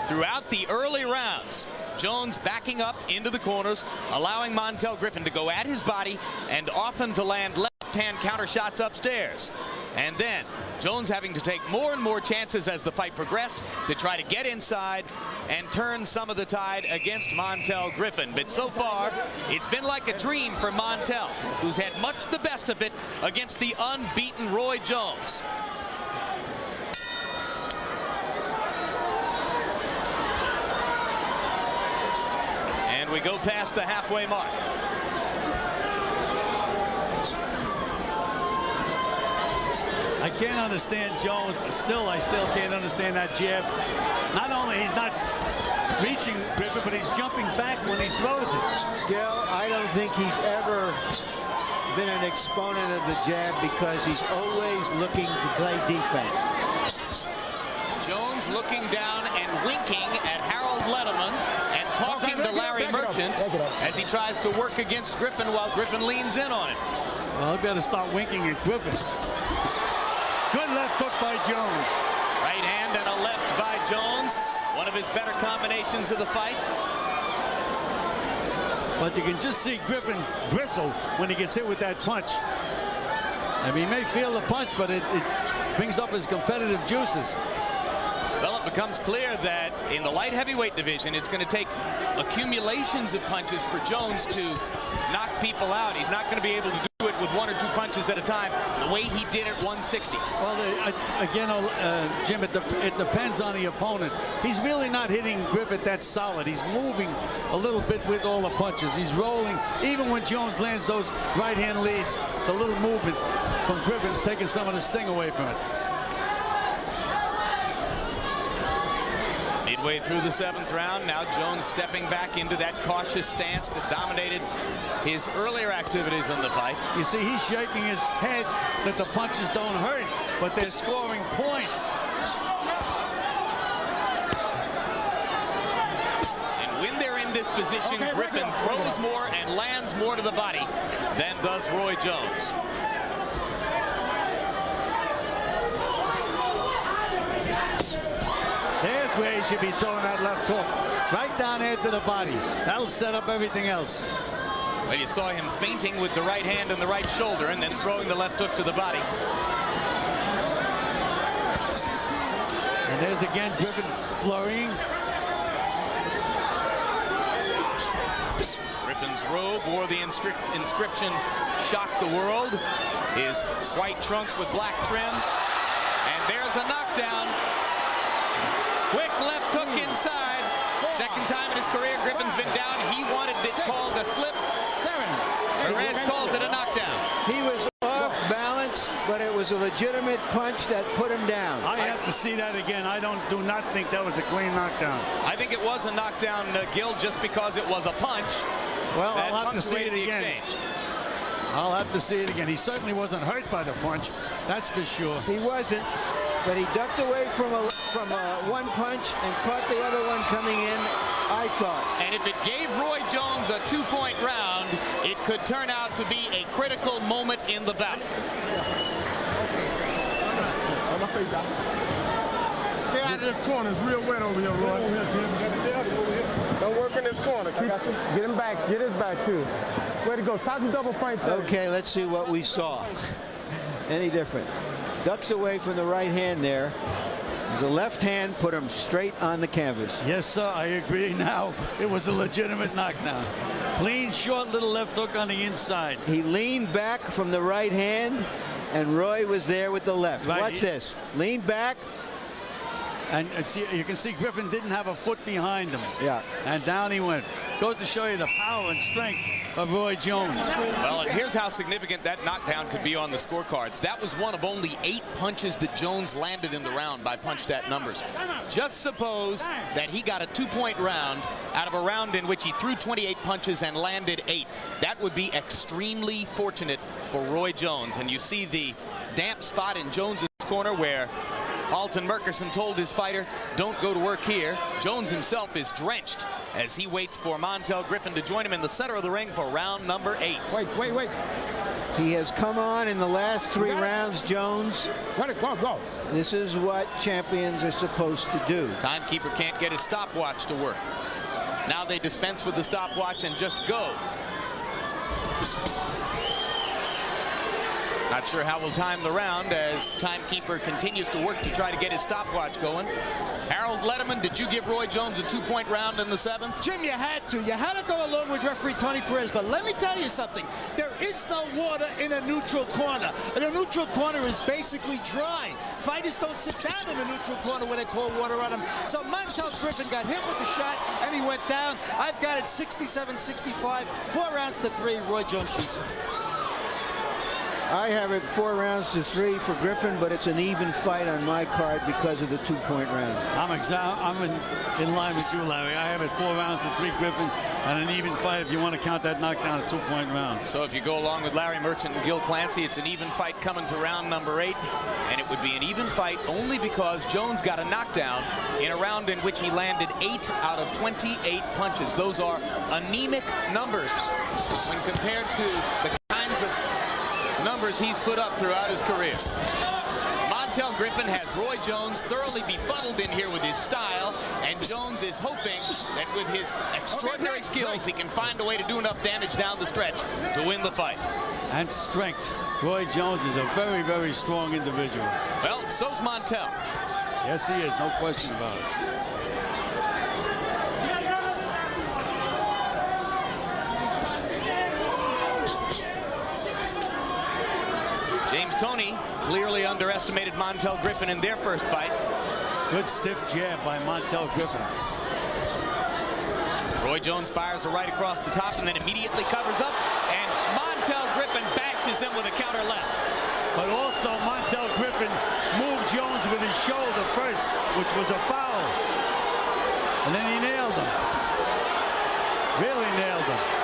Throughout the early rounds, Jones backing up into the corners, allowing Montell Griffin to go at his body and often to land left-hand counter shots upstairs. And then Jones having to take more and more chances as the fight progressed to try to get inside and turn some of the tide against Montell Griffin. But so far, it's been like a dream for Montell, who's had much the best of it against the unbeaten Roy Jones. And we go past the halfway mark. I can't understand Jones. I still can't understand that jab. Not only he's not reaching Griffin, but he's jumping back when he throws it. Gil, I don't think he's ever been an exponent of the jab because he's always looking to play defense. Jones looking down and winking at Harold Letterman and talking to Larry Merchant as he tries to work against Griffin while Griffin leans in on it. Well, he better start winking at Griffin. Good left hook by Jones. Right hand and a left by Jones. One of his better combinations of the fight. But you can just see Griffin bristle when he gets hit with that punch. I mean, he may feel the punch, but it brings up his competitive juices. Well, it becomes clear that in the light heavyweight division, it's going to take accumulations of punches for Jones to knock people out. He's not going to be able to do it with 1 or 2 punches at a time the way he did at 160. Well, again, Jim, it depends on the opponent. He's really not hitting Griffin that solid. He's moving a little bit with all the punches. He's rolling. Even when Jones lands those right-hand leads, it's a little movement from Griffin. It's taking some of the sting away from it. Midway through the 7th round, now Jones stepping back into that cautious stance that dominated his earlier activities in the fight. You see, he's shaking his head that the punches don't hurt, but they're scoring points. And when they're in this position, Griffin throws more and lands more to the body than does Roy Jones. There's where he should be throwing that left hook. Right down there to the body. That'll set up everything else. Well, you saw him feinting with the right hand and the right shoulder and then throwing the left hook to the body. And there's again Griffin flurrying. Griffin's robe wore the inscription, "Shock the World." His white trunks with black trim. And there's a knockdown. Quick left hook inside. Second time in his career Griffin's been down. He wanted it called a slip. Perez calls it a knockdown. He was off balance, but it was a legitimate punch that put him down. I have to see that again. I do not think that was a clean knockdown. I think it was a knockdown, Gil, just because it was a punch. Well, I'll have to see it again. I'll have to see it again. He certainly wasn't hurt by the punch. That's for sure. He wasn't. But he ducked away from one punch and caught the other one coming in, I thought. And if it gave Roy Jones a 2-point round, it could turn out to be a critical moment in the bout. Stay out of this corner. It's real wet over here, Roy. Don't work in this corner. Get him back. Get his back, too. Way to go. Talking double fights. Okay, let's see what we saw. Any different? Ducks away from the right hand there. The left hand put him straight on the canvas. Yes, sir, I agree now. It was a legitimate knockdown. Clean, short little left hook on the inside. He leaned back from the right hand, and Roy was there with the left. Right. Watch this. Lean back. And you can see Griffin didn't have a foot behind him. Yeah. And down he went. Goes to show you the power and strength of Roy Jones. Well, and here's how significant that knockdown could be on the scorecards. That was one of only 8 punches that Jones landed in the round by punch stat numbers. Just suppose that he got a 2-point round out of a round in which he threw 28 punches and landed 8. That would be extremely fortunate for Roy Jones. And you see the damp spot in Jones's corner where Alton Murkerson told his fighter, don't go to work here. Jones himself is drenched as he waits for Montell Griffin to join him in the center of the ring for round number 8. Wait. He has come on in the last 3 rounds, Jones. Go. This is what champions are supposed to do. Timekeeper can't get his stopwatch to work. Now they dispense with the stopwatch and just go. Not sure how we'll time the round as timekeeper continues to work to try to get his stopwatch going. Harold Letterman, did you give Roy Jones a 2-point round in the 7th? Jim, you had to. You had to go along with referee Tony Perez. But let me tell you something. There is no water in a neutral corner. And a neutral corner is basically dry. Fighters don't sit down in a neutral corner when they pour water on them. So Montell Griffin got hit with the shot, and he went down. I've got it 67-65, 4 rounds to 3. Roy Jones shoots. I have it 4 rounds to 3 for Griffin, but it's an even fight on my card because of the 2-point round. I'm in line with you, Larry. I have it 4 rounds to 3 Griffin, and an even fight if you want to count that knockdown a 2-point round. So if you go along with Larry Merchant and Gil Clancy, it's an even fight coming to round number 8, and it would be an even fight only because Jones got a knockdown in a round in which he landed 8 out of 28 punches. Those are anemic numbers when compared to the kinds of numbers he's put up throughout his career. Montell Griffin has Roy Jones thoroughly befuddled in here with his style, and Jones is hoping that with his extraordinary skills he can find a way to do enough damage down the stretch to win the fight. And strength. Roy Jones is a very, very strong individual. Well, so's Montell. Yes, he is. No question about it. James Toney clearly underestimated Montell Griffin in their first fight. Good stiff jab by Montell Griffin. Roy Jones fires a right across the top and then immediately covers up, and Montell Griffin bashes him with a counter left. But also Montell Griffin moved Jones with his shoulder first, which was a foul. And then he nailed him. Really nailed him.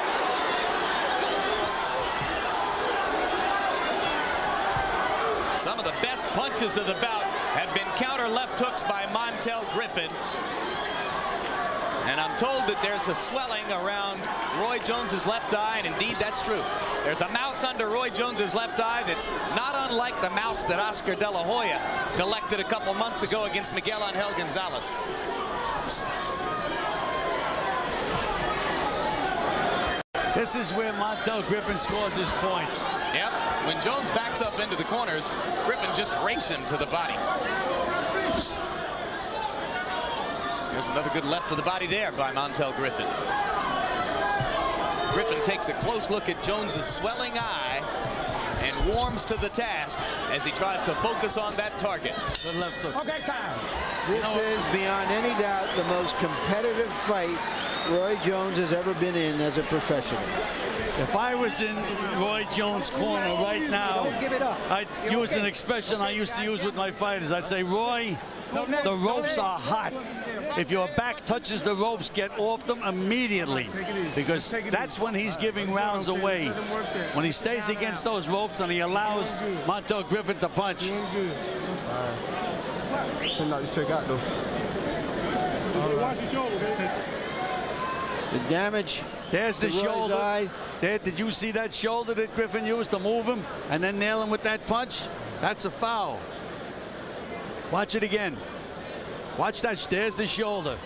Some of the best punches of the bout have been counter left hooks by Montell Griffin. And I'm told that there's a swelling around Roy Jones's left eye, and indeed that's true. There's a mouse under Roy Jones's left eye that's not unlike the mouse that Oscar De La Hoya collected a couple months ago against Miguel Angel Gonzalez. This is where Montell Griffin scores his points. Yep. When Jones backs up into the corners, Griffin just rakes him to the body. There's another good left to the body there by Montell Griffin. Griffin takes a close look at Jones's swelling eye and warms to the task as he tries to focus on that target. Good left hook. Okay, time. This is, beyond any doubt, the most competitive fight Roy Jones has ever been in as a professional. If I was in Roy Jones' corner right now, Don't give it up. I'd use an expression I used to use with my fighters. I'd say, Roy, the ropes are hot. If your back touches the ropes, get off them immediately, because that's when he's giving rounds away. When he stays against those ropes and he allows Montell Griffin to punch. Knock this trick out, though. The damage. There's the to Roy's shoulder. eye. There, did you see that shoulder that Griffin used to move him and then nail him with that punch? That's a foul. Watch it again. Watch that. There's the shoulder.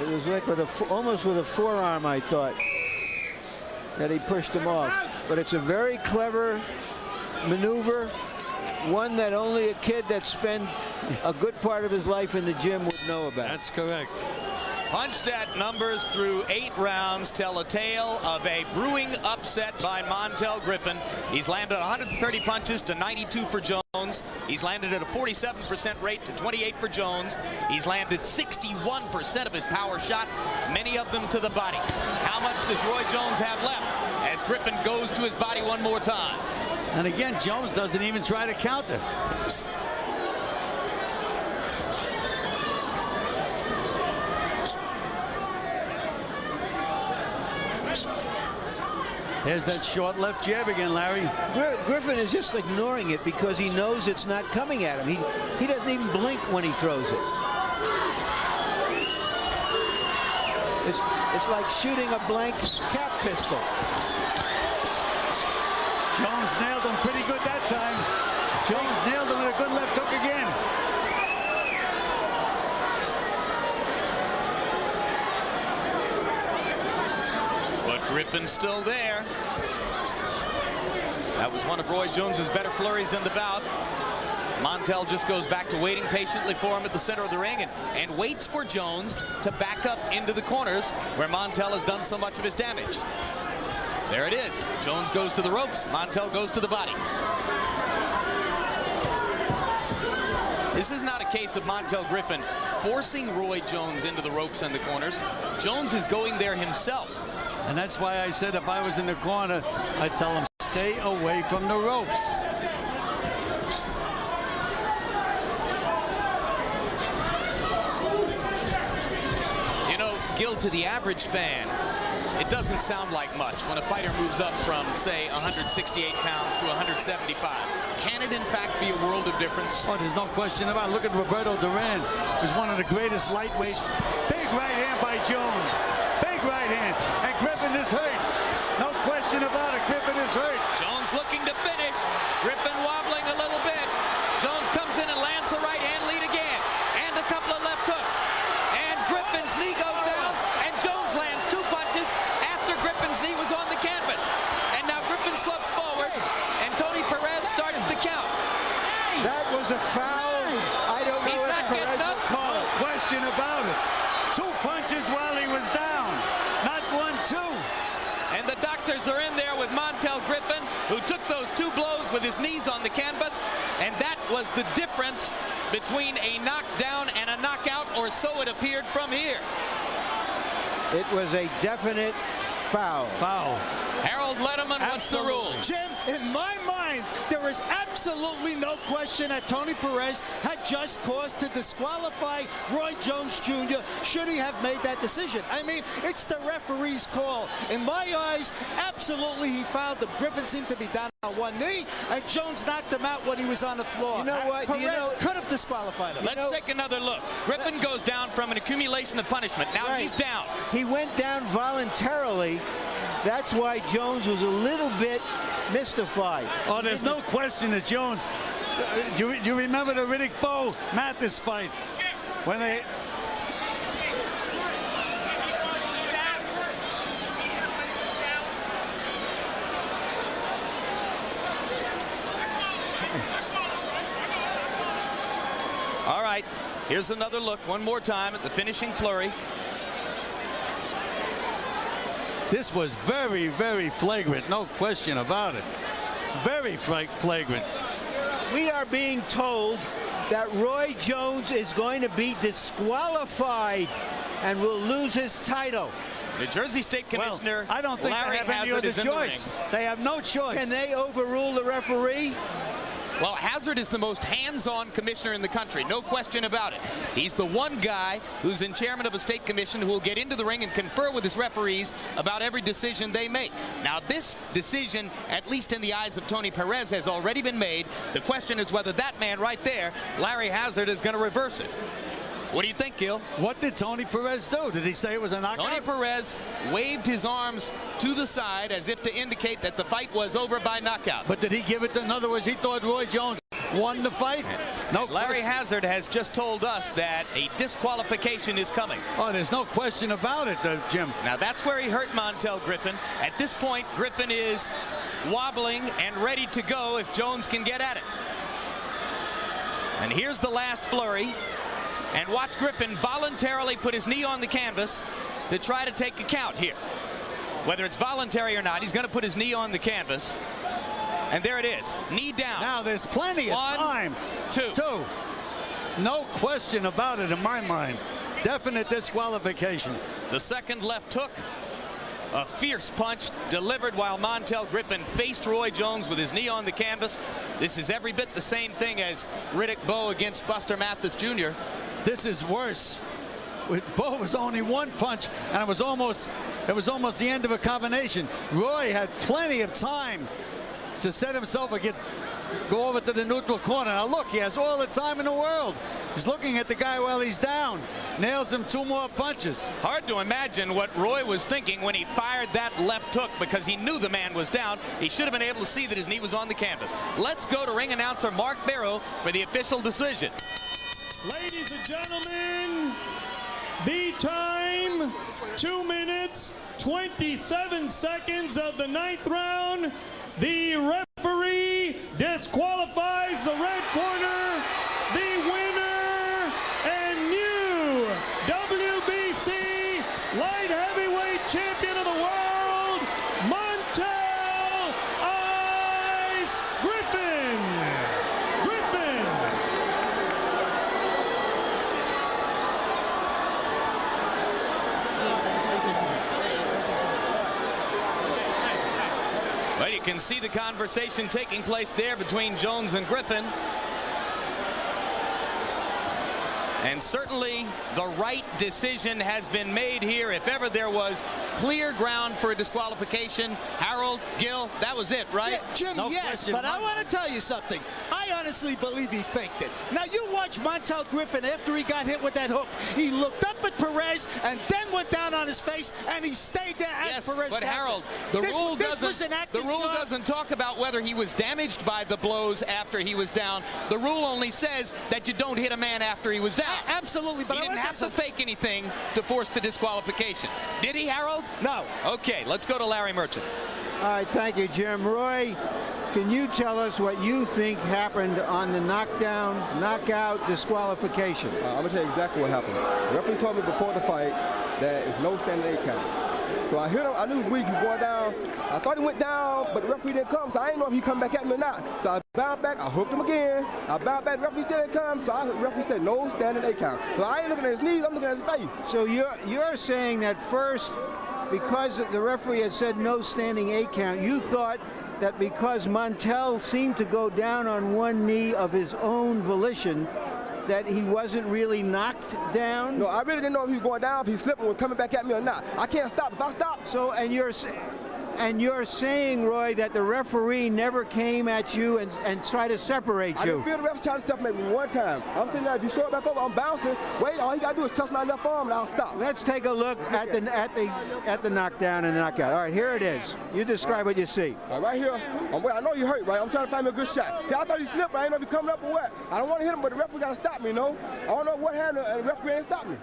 It was like with almost with a forearm, I thought, that he pushed him off. But it's a very clever maneuver, one that only a kid that spent a good part of his life in the gym would know about. That's correct. Punch stat numbers through 8 rounds tell a tale of a brewing upset by Montell Griffin. He's landed 130 punches to 92 for Jones. He's landed at a 47% rate to 28 for Jones. He's landed 61% of his power shots, many of them to the body. How much does Roy Jones have left as Griffin goes to his body one more time? And again, Jones doesn't even try to counter. There's that short left jab again, Larry. Griffin is just ignoring it because he knows it's not coming at him. He doesn't even blink when he throws it. It's like shooting a blank cap pistol. Jones nailed him pretty good that time. Jones nailed him with a good left hook again. Griffin's still there. That was one of Roy Jones's better flurries in the bout. Montell just goes back to waiting patiently for him at the center of the ring and waits for Jones to back up into the corners where Montell has done so much of his damage. There it is. Jones goes to the ropes. Montell goes to the body. This is not a case of Montell Griffin forcing Roy Jones into the ropes and the corners. Jones is going there himself. And that's why I said if I was in the corner, I'd tell him, stay away from the ropes. Gil, to the average fan, it doesn't sound like much when a fighter moves up from, say, 168 pounds to 175. Can it, in fact, be a world of difference? Oh, there's no question about it. Look at Roberto Duran, who's one of the greatest lightweights. Big right hand by Jones. Big right hand. And Griffin is hurt. No question about it. Griffin is hurt. Jones looking to finish. Griffin wobbling a little bit. Jones comes in and lands the right hand lead again. And a couple of left hooks. And Griffin's knee goes down. And Jones lands 2 punches after Griffin's knee was on the canvas. And now Griffin slopes forward. And Tony Perez starts the count. That was a foul. I don't know He's if not Perez getting up. will call it. Question about it. 2 punches while he was down. Not 1, 2. And the doctors are in there with Montell Griffin, who took those 2 blows with his knees on the canvas. And that was the difference between a knockdown and a knockout, or so it appeared from here. It was a definite foul. Foul. Harold Letterman, what's the rule? Jim, in my mind, there is absolutely no question that Tony Perez had just cause to disqualify Roy Jones Jr. should he have made that decision. I mean, it's the referee's call. In my eyes, absolutely he fouled him. Griffin seemed to be down on one knee, and Jones knocked him out when he was on the floor. You know what? Perez could have disqualified him. Let's take another look. Griffin goes down from an accumulation of punishment. Now he's down. He went down voluntarily. That's why Jones was a little bit mystified. Oh, there's no question that Jones. You remember the Riddick Bowe Mathis fight when they. All right, here's another look one more time at the finishing flurry. This was very, very flagrant, no question about it. Very flagrant. We are being told that Roy Jones is going to be disqualified and will lose his title. New Jersey State Commissioner I don't think Larry they have any Hazard other is in choice. the ring. They have no choice. Can they overrule the referee? Well, Hazard is the most hands-on commissioner in the country, no question about it. He's the one guy who's in chairman of a state commission who will get into the ring and confer with his referees about every decision they make. Now, this decision, at least in the eyes of Tony Perez, has already been made. The question is whether that man right there, Larry Hazard, is going to reverse it. What do you think, Gil? What did Tony Perez do? Did he say it was a knockout? Tony Perez waved his arms to the side as if to indicate that the fight was over by knockout. But did he give it to, in other words, he thought Roy Jones won the fight? No. Larry Hazard has just told us that a disqualification is coming. Oh, there's no question about it, Jim. Now, that's where he hurt Montell Griffin. At this point, Griffin is wobbling and ready to go if Jones can get at it. And here's the last flurry. And watch Griffin voluntarily put his knee on the canvas to try to take a count here. Whether it's voluntary or not, he's going to put his knee on the canvas. And there it is, knee down. Now there's plenty of time. 1, 2. No question about it in my mind. Definite disqualification. The second left hook. A fierce punch delivered while Montell Griffin faced Roy Jones with his knee on the canvas. This is every bit the same thing as Riddick Bowe against Buster Mathis Jr. This is worse. Bowe was only 1 punch, and it was almost the end of a combination. Roy had plenty of time to set himself or go over to the neutral corner. Now look, he has all the time in the world. He's looking at the guy while he's down. Nails him 2 more punches. Hard to imagine what Roy was thinking when he fired that left hook, because he knew the man was down. He should have been able to see that his knee was on the canvas. Let's go to ring announcer Mark Barrow for the official decision. Ladies and gentlemen, the time, 2 minutes, 27 seconds of the 9th round. The referee disqualifies the red corner. The winner and new WBC light heavyweight champion of the world, Montell Ice Griffin. Well, you can see the conversation taking place there between Jones and Griffin. And certainly the right decision has been made here. If ever there was clear ground for a disqualification, Harold, Gil, that was it, right? Jim, No yes, question. but I want to tell you something. I honestly believe he faked it. Now, you watch Montell Griffin after he got hit with that hook. He looked up at Perez and then went down on his face, and he stayed there as Perez. But Harold, the rule doesn't talk about whether he was damaged by the blows after he was down. The rule only says that you don't hit a man after he was down. Absolutely, but he didn't have to fake anything to force the disqualification. Did he, Harold? No. Okay, let's go to Larry Merchant. All right, thank you, Jim. Roy, can you tell us what you think happened on the knockdown, knockout disqualification? I'm going to tell you exactly what happened. The referee told me before the fight that it's no standing 8 count. So I hit him. I knew he was weak. He was going down. I thought he went down, but the referee didn't come, so I didn't know if he'd come back at me or not. So I bounced back. I hooked him again. I bounced back. The referee still didn't come, so the referee said no standing 8 count. So I ain't looking at his knees. I'm looking at his face. So you're saying that first, because the referee had said no standing 8 count, you thought that because Montell seemed to go down on one knee of his own volition, that he wasn't really knocked down? No, I really didn't know if he was going down, if he slipped and was coming back at me or not. I can't stop. If I stop. So, and you're saying, Roy, that the referee never came at you and tried to separate you? I didn't feel the referee trying to separate me one time. I'm sitting there. If you show it back over, I'm bouncing. Wait, all you got to do is touch my left arm and I'll stop. Let's take a look at the knockdown and the knockout. All right, here it is. You describe what you see. Right here. I know you hurt, right? I'm trying to find me a good shot. I thought he slipped, but I didn't know if he coming up or what. I don't want to hit him, but the referee got to stop me, you know? I don't know what happened, and the referee ain't stopped me.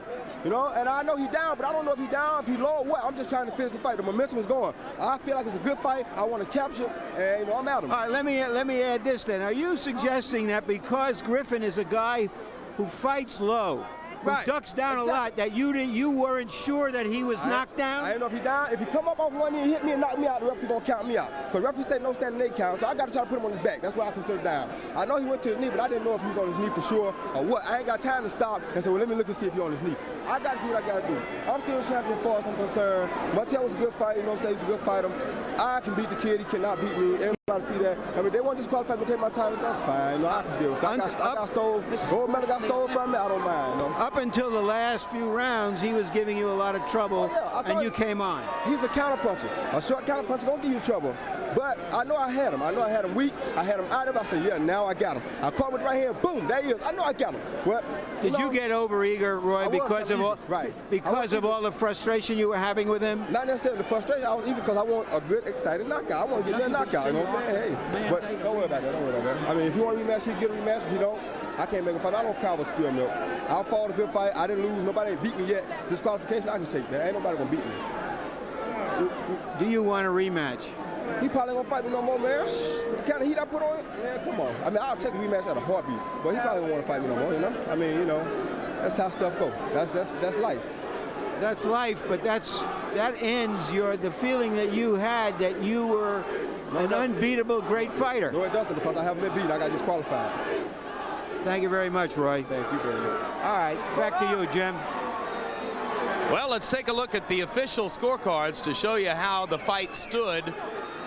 You know, and I know he's down, but I don't know if he's down, if he's low or what. I'm just trying to finish the fight. The momentum is going. I feel like it's a good fight. I want to capture, and, you know, I'm at him. All right, let me add this then. Are you suggesting that because Griffin is a guy who fights low, who ducks down a lot, that you weren't sure that he was knocked down? I didn't know if he down. If he come up off one knee and hit me and knock me out, the referee gonna count me out. So the referee said no standing 8 count, so I got to try to put him on his back. That's why I consider down. I know he went to his knee, but I didn't know if he was on his knee for sure or what. I ain't got time to stop and say, well, let me look and see if he's on his knee. I got to do what I got to do. I'm still champion as far as I'm concerned. Montell was a good fight, you know what I'm saying? He's a good fighter. I can beat the kid. He cannot beat me. Everybody see that. I mean, they want to disqualify me to take my title. That's fine. You know, I can deal with it. I got stole. Gold medal got stolen from me. I don't mind. You know? Up until the last few rounds, he was giving you a lot of trouble, and you came on. He's a counterpuncher. A short counterpuncher gonna give you trouble. But I know I had him. I know I had him weak. I had him out of it. I said, yeah, now I got him. I caught him with the right hand. Boom, there he is. I know I got him. Well, Did you get overeager, Roy, because of all the frustration you were having with him? Not necessarily the frustration. I was eager because I want a good, exciting knockout. I want to get me a knockout. You know what I'm saying? Hey, but don't worry about that. Don't worry about that. I mean, if you want a rematch, you can get a rematch. If you don't, I can't make a fight. I don't cover spill milk. I'll fought a good fight. I didn't lose. Nobody ain't beat me yet. Disqualification, I can take that. Ain't nobody gonna beat me. Do you want a rematch? He probably gonna fight me no more, man. With the kind of heat I put on it, man, come on. I mean, I'll take a rematch at a heartbeat, but he probably won't want to fight me no more, you know? I mean, you know, that's how stuff go. That's life. That's life, but that ends the feeling that you had that you were an unbeatable great fighter. No, it doesn't, because I haven't been beaten. I got disqualified. Thank you very much, Roy. Thank you very much. All right, back to you, Jim. Well, let's take a look at the official scorecards to show you how the fight stood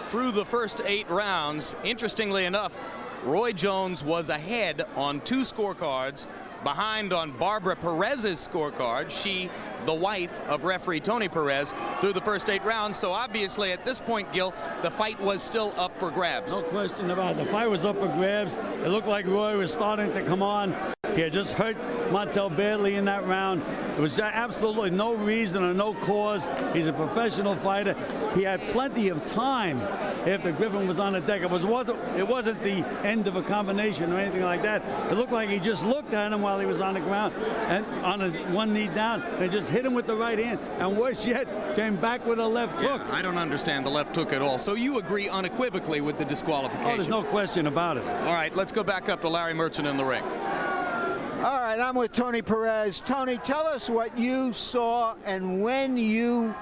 through the first 8 rounds. Interestingly enough, Roy Jones was ahead on 2 scorecards, behind on Barbara Perez's scorecard. She, the wife of referee Tony Perez, through the first 8 rounds. So obviously at this point, Gil, the fight was still up for grabs. No question about it. The fight was up for grabs. It looked like Roy was starting to come on. He had just hurt Montell badly in that round. There was absolutely no reason or no cause. He's a professional fighter. He had plenty of time after Griffin was on the deck. It wasn't the end of a combination or anything like that. It looked like he just looked at him while he was on the ground and on his one knee down and just hit him with the right hand. And worse yet, came back with a left hook. I don't understand the left hook at all. So you agree unequivocally with the disqualification? Oh, there's no question about it. All right, let's go back up to Larry Merchant in the ring. All right, I'm with Tony Perez. Tony, tell us what you saw and when you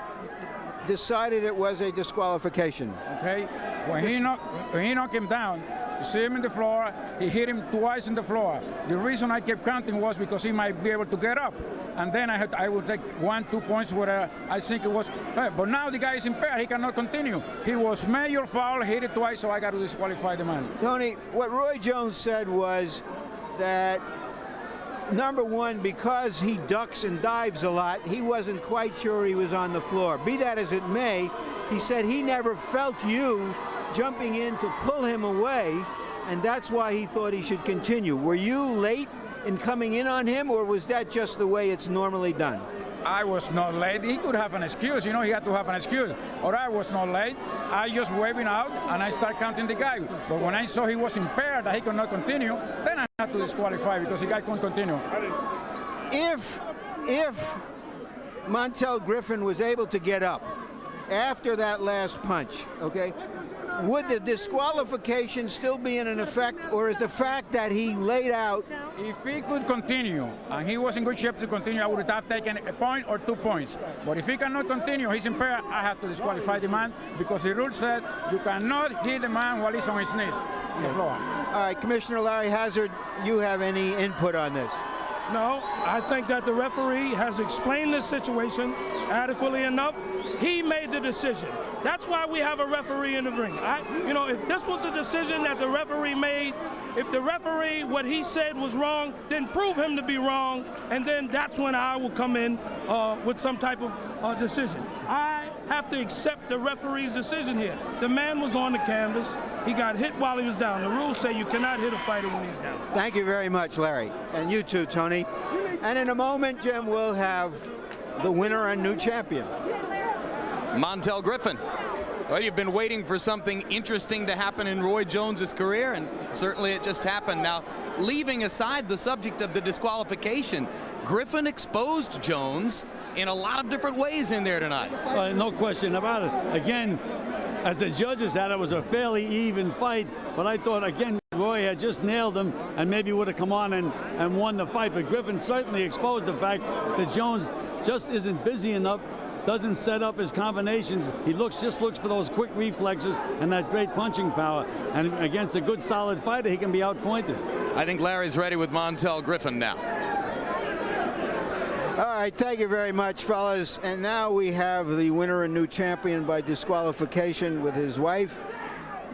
decided it was a disqualification. Okay, when he knocked him down, you see him in the floor, he hit him twice in the floor. The reason I kept counting was because he might be able to get up. And then I would take 1-2 points where I think it was, but now the guy is impaired, he cannot continue. He was major foul, hit it twice, so I got to disqualify the man. Tony, what Roy Jones said was that number one, because he ducks and dives a lot, he wasn't quite sure he was on the floor. Be that as it may, he said he never felt you jumping in to pull him away, and that's why he thought he should continue. Were you late in coming in on him, or was that just the way it's normally done? I was not late. He could have an excuse, you know, he had to have an excuse. Or I was not late. I just waving out and I start counting the guy. But when I saw he was impaired, that he could not continue, then I had to disqualify because the guy couldn't continue. If Montell Griffin was able to get up after that last punch, okay, would the disqualification still be in effect, or is the fact that he laid out? If he could continue and he was in good shape to continue, I would have taken a point or 2 points. But if he cannot continue, he's impaired, I have to disqualify the man because the rule said you cannot hit the man while he's on his knees on the floor. All right, Commissioner Larry Hazard, you have any input on this? No, I think that the referee has explained the situation adequately enough. He made the decision. That's why we have a referee in the ring. You know, if this was a decision that the referee made, if the referee, what he said was wrong, then prove him to be wrong, and then that's when I will come in with some type of decision. I have to accept the referee's decision here. The man was on the canvas. He got hit while he was down. The rules say you cannot hit a fighter when he's down. Thank you very much, Larry. And you too, Tony. And in a moment, Jim, we'll have the winner and new champion. Montell Griffin. Well, you've been waiting for something interesting to happen in Roy Jones's career, and certainly it just happened. Now, leaving aside the subject of the disqualification, Griffin exposed Jones in a lot of different ways in there tonight. No question about it. Again, as the judges said, it was a fairly even fight, but I thought, again, Roy had just nailed him and maybe would have come on and won the fight, but Griffin certainly exposed the fact that Jones just isn't busy enough, doesn't set up his combinations. He just looks for those quick reflexes and that great punching power. And against a good, solid fighter, he can be outpointed. I think Larry's ready with Montell Griffin now. All right, thank you very much, fellas. And now we have the winner and new champion by disqualification with his wife.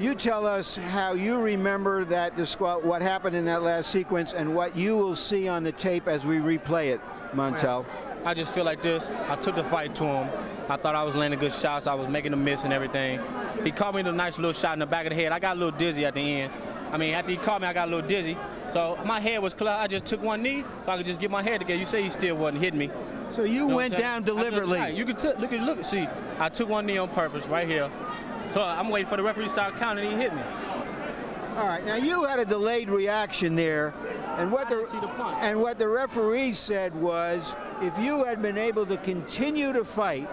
You tell us how you remember that what happened in that last sequence and what you will see on the tape as we replay it, Montell. I just feel like this. I took the fight to him. I thought I was landing good shots. I was making a miss and everything. He caught me with a nice little shot in the back of the head. I got a little dizzy at the end. I mean, after he caught me, I got a little dizzy. So my head was clear. I just took one knee so I could just get my head together. You say he still wasn't hitting me. So you went down deliberately. Right. You could look. See, I took one knee on purpose right here. So I'm waiting for the referee to start counting, and he hit me. All right. Now you had a delayed reaction there, and what the referee said was, if you had been able to continue to fight,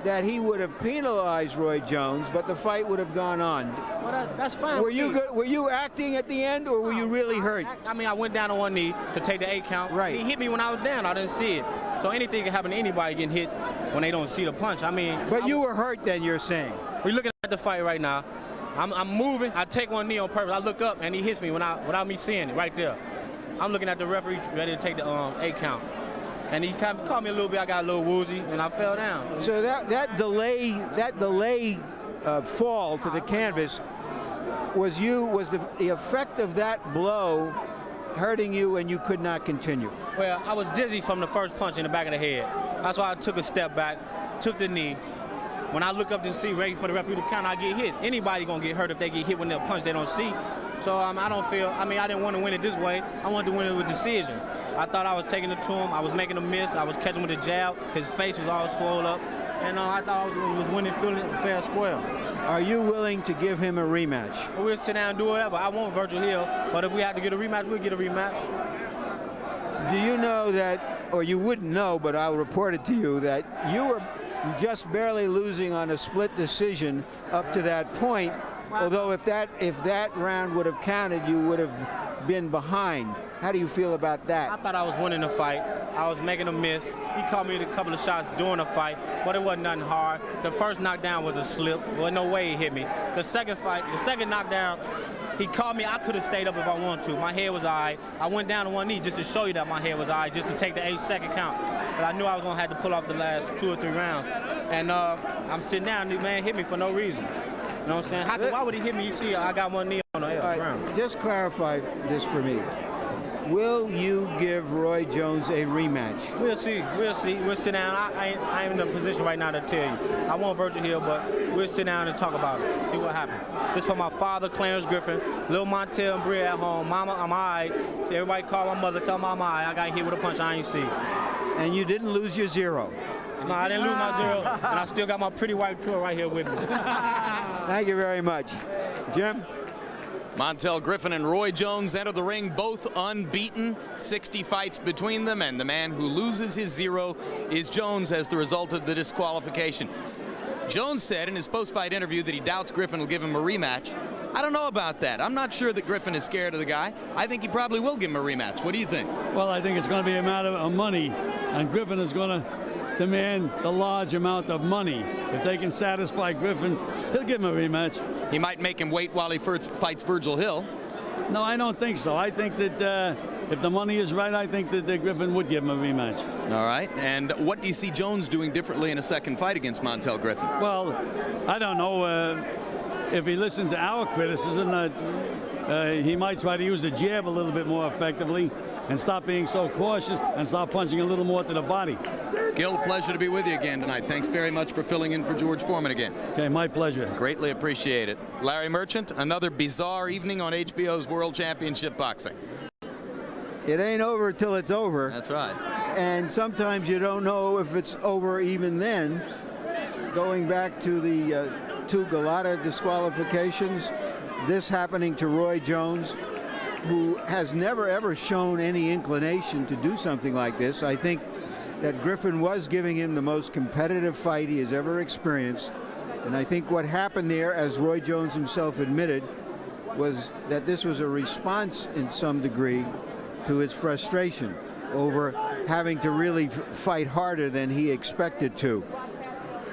that he would have penalized Roy Jones, but the fight would have gone on. Well, that's fine. Were you good? Were you acting at the end, or were you really hurt? I mean, I went down on one knee to take the 8 count. Right. He hit me when I was down. I didn't see it. So anything can happen to anybody getting hit when they don't see the punch. I mean. But you were hurt then, you're saying? We're looking at the fight right now. I'm moving. I take one knee on purpose. I look up and he hits me without me seeing it right there. I'm looking at the referee ready to take the 8 count. And he kind of caught me a little bit. I got a little woozy, and I fell down. So that delay fall to the canvas was the effect of that blow hurting you, and you could not continue? Well, I was dizzy from the first punch in the back of the head. That's why I took a step back, took the knee. When I look up to see, ready for the referee to count, I get hit. Anybody gonna get hurt if they get hit when they're punched they don't see. So I don't feel. I mean, I didn't want to win it this way. I wanted to win it with decision. I thought I was taking it to him. I was making a miss. I was catching with a jab. His face was all swollen up. And I thought I was winning fair square. Are you willing to give him a rematch? Well, we'll sit down and do whatever. I want Virgil Hill, but if we have to get a rematch, we'll get a rematch. Do you know that, or you wouldn't know, but I'll report it to you, that you were just barely losing on a split decision up to that point, although if that round would have counted, you would have been behind. How do you feel about that? I thought I was winning the fight. I was making a miss. He caught me with a couple of shots during the fight, but it wasn't nothing hard. The first knockdown was a slip. There was no way he hit me. The second knockdown, he caught me. I could have stayed up if I wanted to. My head was all right. I went down on one knee just to show you that my head was all right, just to take the 8-second count. But I knew I was going to have to pull off the last 2 or 3 rounds. And I'm sitting down, and the man hit me for no reason. You know what I'm saying? Why would he hit me? You see, I got one knee on the ground. Just clarify this for me. Will you give Roy Jones a rematch? We'll see. We'll see. We'll sit down. I ain't in a position right now to tell you. I want Virgil Hill, but we'll sit down and talk about it. See what happens. This for my father, Clarence Griffin, Lil Montell and Bria at home. Mama, I'm all right. Everybody call my mother, tell my mama I'm all right. I got hit with a punch I ain't see. And you didn't lose your zero. No, I didn't lose my zero, and I still got my pretty white tour right here with me. Thank you very much. Jim? Montell Griffin and Roy Jones enter the ring, both unbeaten, 60 fights between them, and the man who loses his zero is Jones as the result of the disqualification. Jones said in his post-fight interview that he doubts Griffin will give him a rematch. I don't know about that. I'm not sure that Griffin is scared of the guy. I think he probably will give him a rematch. What do you think? Well, I think it's going to be a matter of money, and Griffin is going to demand the large amount of money. If they can satisfy Griffin, he'll give him a rematch. He might make him wait while he first fights Virgil Hill. No, I don't think so. I think that if the money is right, I think that Griffin would give him a rematch. All right. And what do you see Jones doing differently in a second fight against Montell Griffin? Well, I don't know. If he listened to our criticism, he might try to use the jab a little bit more effectively and stop being so cautious and start punching a little more to the body. Gil, pleasure to be with you again tonight. Thanks very much for filling in for George Foreman again. Okay, my pleasure. Greatly appreciate it. Larry Merchant, another bizarre evening on HBO's World Championship Boxing. It ain't over till it's over. That's right. And sometimes you don't know if it's over even then. Going back to the two Galata disqualifications, this happening to Roy Jones, who has never ever shown any inclination to do something like this. I think that Griffin was giving him the most competitive fight he has ever experienced. And I think what happened there, as Roy Jones himself admitted, was that this was a response in some degree to his frustration over having to really fight harder than he expected to.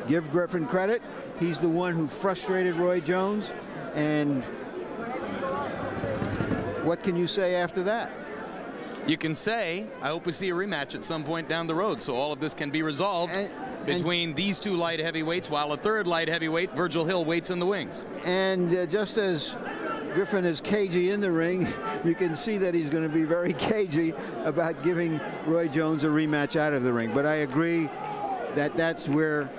Give Griffin credit. He's the one who frustrated Roy Jones. And what can you say after that? You can say, I hope we see a rematch at some point down the road, so all of this can be resolved between these two light heavyweights, while a third light heavyweight, Virgil Hill, waits in the wings. And just as Griffin is cagey in the ring, you can see that he's going to be very cagey about giving Roy Jones a rematch out of the ring. But I agree that that's where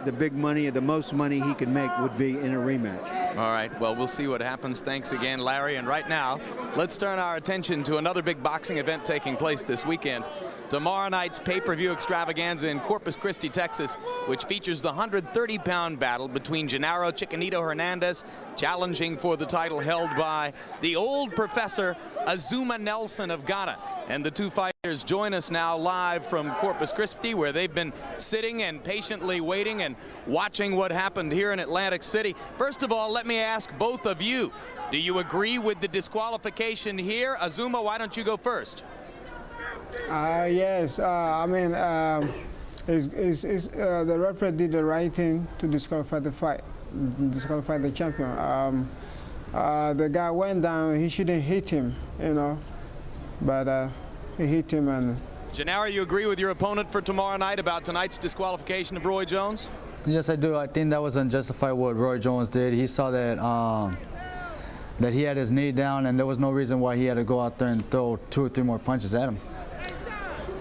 the big money, the most money he can make would be in a rematch. All right, well, we'll see what happens. Thanks again, Larry. And right now, let's turn our attention to another big boxing event taking place this weekend. Tomorrow night's pay-per-view extravaganza in Corpus Christi, Texas, which features the 130-pound battle between Gennaro Chiquinito Hernandez, challenging for the title held by the old professor Azuma Nelson of Ghana. And the two fighters join us now live from Corpus Christi, where they've been sitting and patiently waiting and watching what happened here in Atlantic City. First of all, let me ask both of you, do you agree with the disqualification here? Azuma, why don't you go first? Yes, I mean, the referee did the right thing to disqualify the fight, disqualify the champion. The guy went down, he shouldn't hit him, you know, but he hit him. And Gennaro, you agree with your opponent for tomorrow night about tonight's disqualification of Roy Jones? Yes, I do. I think that was unjustified what Roy Jones did. He saw that that he had his knee down, and there was no reason why he had to go out there and throw 2 or 3 more punches at him.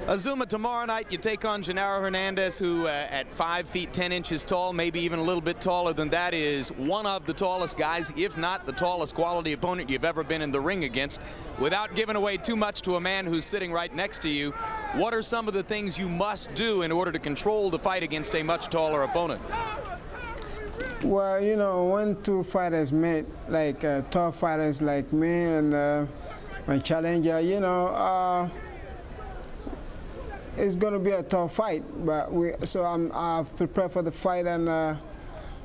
Azuma, tomorrow night you take on Gennaro Hernandez, who at 5 feet 10 inches tall, maybe even a little bit taller than that, is one of the tallest guys, if not the tallest quality opponent you've ever been in the ring against. Without giving away too much to a man who's sitting right next to you, what are some of the things you must do in order to control the fight against a much taller opponent? Well, you know, when two fighters meet, like tall fighters like me and my challenger, you know, it's going to be a tough fight, but I've prepared for the fight, and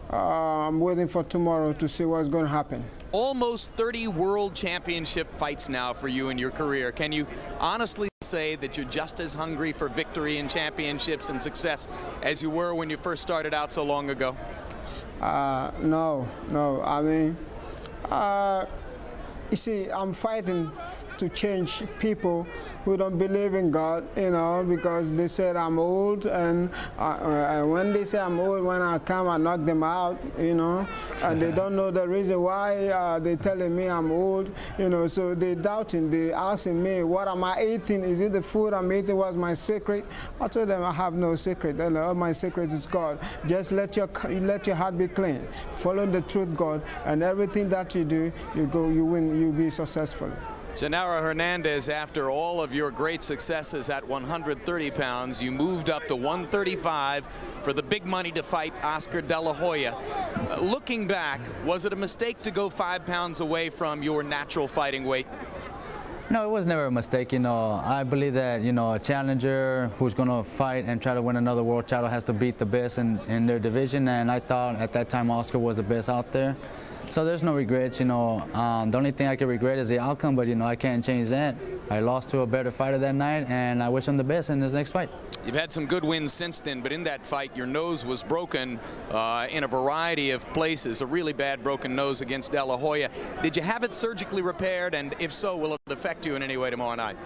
I'm waiting for tomorrow to see what's going to happen. Almost 30 world championship fights now for you in your career. Can you honestly say that you're just as hungry for victory and championships and success as you were when you first started out so long ago? No. I mean, you see, I'm fighting to change people who don't believe in God, you know, because they said I'm old, and when they say I'm old, when I come, I knock them out, you know, and they don't know the reason why they're telling me I'm old, you know, so they doubting, they asking me, what am I eating? Is it the food I'm eating? What's my secret? I told them I have no secret. All my secret is God. Just let your heart be clean. Follow the truth, God, and everything that you do, you win, you be successful. Genaro Hernandez, after all of your great successes at 130 pounds, you moved up to 135 for the big money to fight Oscar De La Hoya. Looking back, was it a mistake to go 5 pounds away from your natural fighting weight? No, it was never a mistake. You know, I believe that, you know, a challenger who's going to fight and try to win another world title has to beat the best in their division, and I thought at that time Oscar was the best out there. So there's no regrets, you know. The only thing I can regret is the outcome, but, you know, I can't change that. I lost to a better fighter that night, and I wish him the best in his next fight. You've had some good wins since then, but in that fight, your nose was broken in a variety of places, a really bad broken nose against De La Hoya. Did you have it surgically repaired, and if so, will it affect you in any way tomorrow night?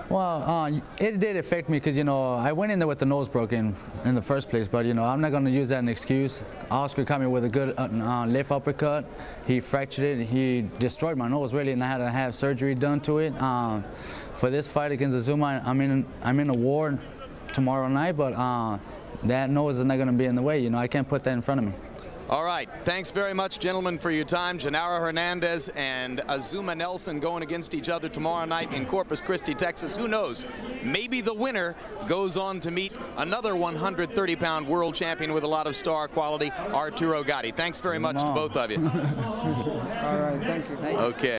Well, it did affect me because, you know, I went in there with the nose broken in the first place, but, you know, I'm not going to use that as an excuse. Oscar caught me with a good left uppercut. He fractured it. He destroyed my nose, really, and I had to have surgery done to it. For this fight against Azuma, I'm in a ward tomorrow night, but that nose is not going to be in the way. You know, I can't put that in front of me. All right. Thanks very much, gentlemen, for your time. Genaro Hernandez and Azuma Nelson going against each other tomorrow night in Corpus Christi, Texas. Who knows? Maybe the winner goes on to meet another 130-pound world champion with a lot of star quality, Arturo Gatti. Thanks very much to both of you. All right. Thank you. Okay.